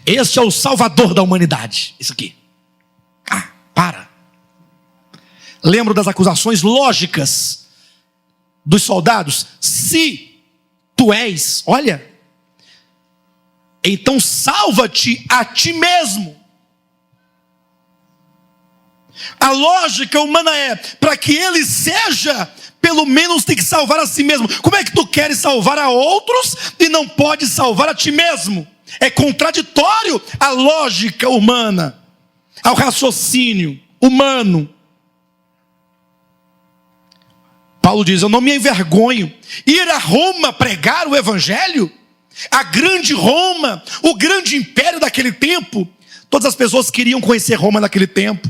Este é o Salvador da humanidade. Isso aqui. Para. Lembro das acusações lógicas dos soldados. Se tu és, olha, então salva-te a ti mesmo. A lógica humana é, para que ele seja, pelo menos tem que salvar a si mesmo. Como é que tu queres salvar a outros e não pode salvar a ti mesmo? É contraditório à lógica humana, ao raciocínio humano. Paulo diz: eu não me envergonho ir a Roma pregar o evangelho. A grande Roma, o grande império daquele tempo. Todas as pessoas queriam conhecer Roma naquele tempo.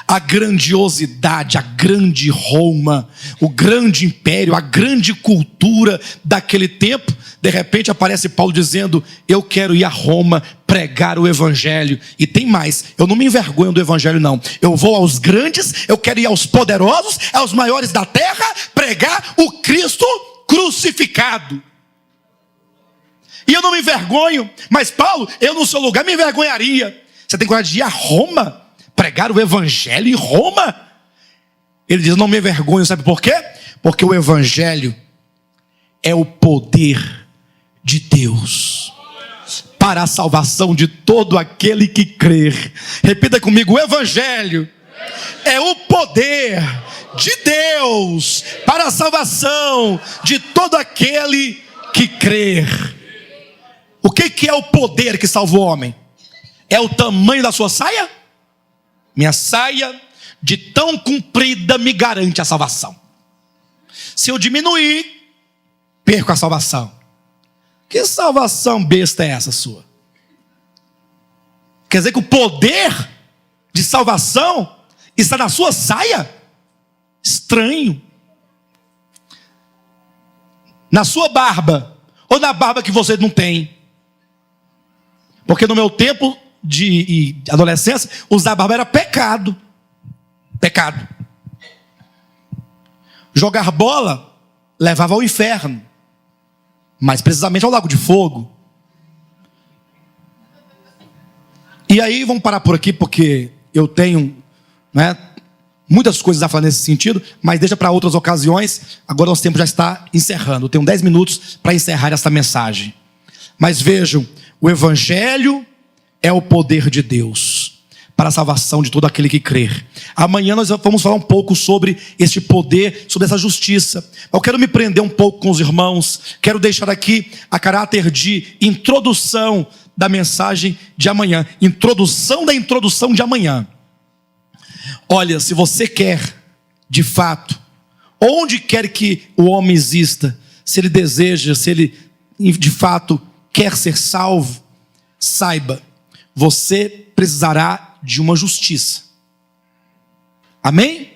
A grandiosidade, a grande Roma, o grande império, a grande cultura daquele tempo. De repente aparece Paulo dizendo: eu quero ir a Roma pregar o evangelho. E tem mais, eu não me envergonho do evangelho não. Eu vou aos grandes, eu quero ir aos poderosos, aos maiores da terra, pregar o Cristo crucificado. E eu não me envergonho. Mas Paulo, eu no seu lugar me envergonharia. Você tem coragem de ir a Roma pregar o evangelho em Roma? Ele diz: não me envergonho, sabe por quê? Porque o evangelho é o poder de Deus para a salvação de todo aquele que crer. Repita comigo: o evangelho é o poder de Deus para a salvação de todo aquele que crer. O que é o poder que salva o homem? É o tamanho da sua saia? Minha saia de tão comprida me garante a salvação. Se eu diminuir, perco a salvação. Que salvação besta é essa sua? Quer dizer que o poder de salvação está na sua saia? Estranho. Na sua barba, ou na barba que você não tem? Porque no meu tempo de adolescência, usar barba era pecado. Pecado. Jogar bola levava ao inferno, mais precisamente ao lago de fogo. E aí vamos parar por aqui, porque eu tenho, muitas coisas a falar nesse sentido, mas deixa para outras ocasiões. Agora nosso tempo já está encerrando. Eu tenho 10 minutos para encerrar essa mensagem. Mas vejam, o evangelho é o poder de Deus para a salvação de todo aquele que crer. Amanhã nós vamos falar um pouco sobre este poder, sobre essa justiça. Eu quero me prender um pouco com os irmãos. Quero deixar aqui a caráter de introdução da mensagem de amanhã. Introdução da introdução de amanhã. Olha, se você quer, de fato, onde quer que o homem exista, se ele deseja, se ele de fato quer ser salvo, saiba, você precisará de uma justiça. Amém?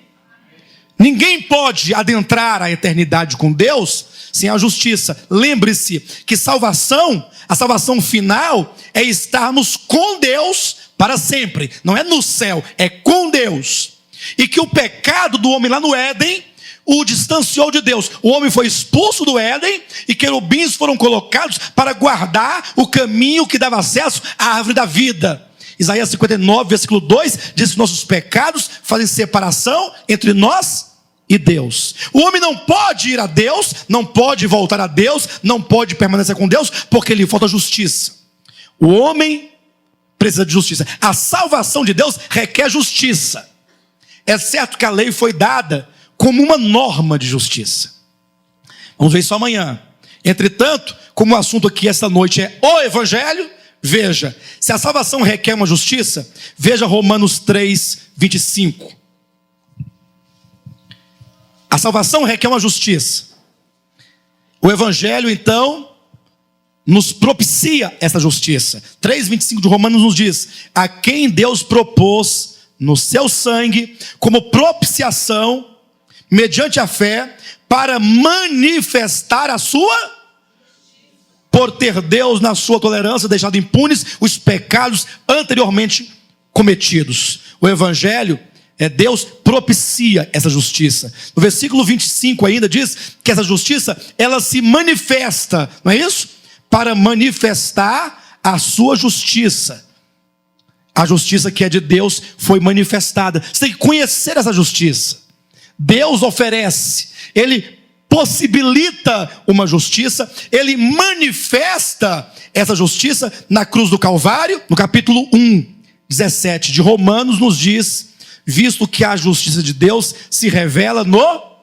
Ninguém pode adentrar a eternidade com Deus sem a justiça. Lembre-se que a salvação final é estarmos com Deus para sempre. Não é no céu, é com Deus. E que o pecado do homem lá no Éden o distanciou de Deus. O homem foi expulso do Éden e querubins foram colocados para guardar o caminho que dava acesso à árvore da vida. Isaías 59, versículo 2, diz que nossos pecados fazem separação entre nós e Deus. O homem não pode ir a Deus, não pode voltar a Deus, não pode permanecer com Deus, porque lhe falta justiça. O homem precisa de justiça. A salvação de Deus requer justiça. É certo que a lei foi dada como uma norma de justiça. Vamos ver isso amanhã. Entretanto, como o assunto aqui esta noite é o Evangelho, veja, se a salvação requer uma justiça, veja Romanos 3, 25. A salvação requer uma justiça. O Evangelho, então, nos propicia essa justiça. 3,25 de Romanos nos diz: a quem Deus propôs no seu sangue como propiciação, mediante a fé, para manifestar a sua, por ter Deus na sua tolerância deixado impunes os pecados anteriormente cometidos. O Evangelho Deus propicia essa justiça. No versículo 25 ainda diz que essa justiça, ela se manifesta, não é isso? Para manifestar a sua justiça. A justiça que é de Deus foi manifestada. Você tem que conhecer essa justiça. Deus oferece, Ele possibilita uma justiça, Ele manifesta essa justiça na cruz do Calvário. No capítulo 1, 17 de Romanos nos diz: visto que a justiça de Deus se revela no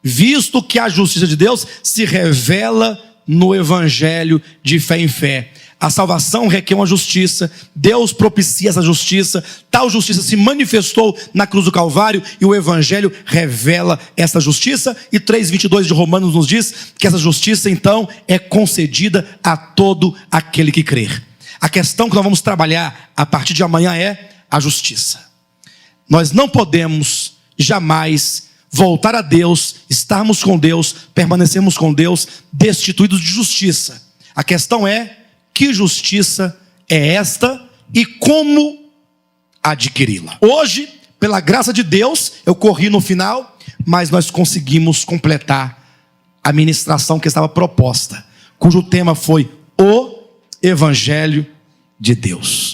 visto que a justiça de Deus se revela no Evangelho de fé em fé. A salvação requer uma justiça, Deus propicia essa justiça, tal justiça se manifestou na cruz do Calvário e o Evangelho revela essa justiça. E 3,22 de Romanos nos diz que essa justiça então é concedida a todo aquele que crer. A questão que nós vamos trabalhar a partir de amanhã é a justiça. Nós não podemos jamais voltar a Deus, estarmos com Deus, permanecermos com Deus destituídos de justiça. A questão é: que justiça é esta e como adquiri-la? Hoje, pela graça de Deus, eu corri no final, mas nós conseguimos completar a ministração que estava proposta, cujo tema foi o Evangelho de Deus.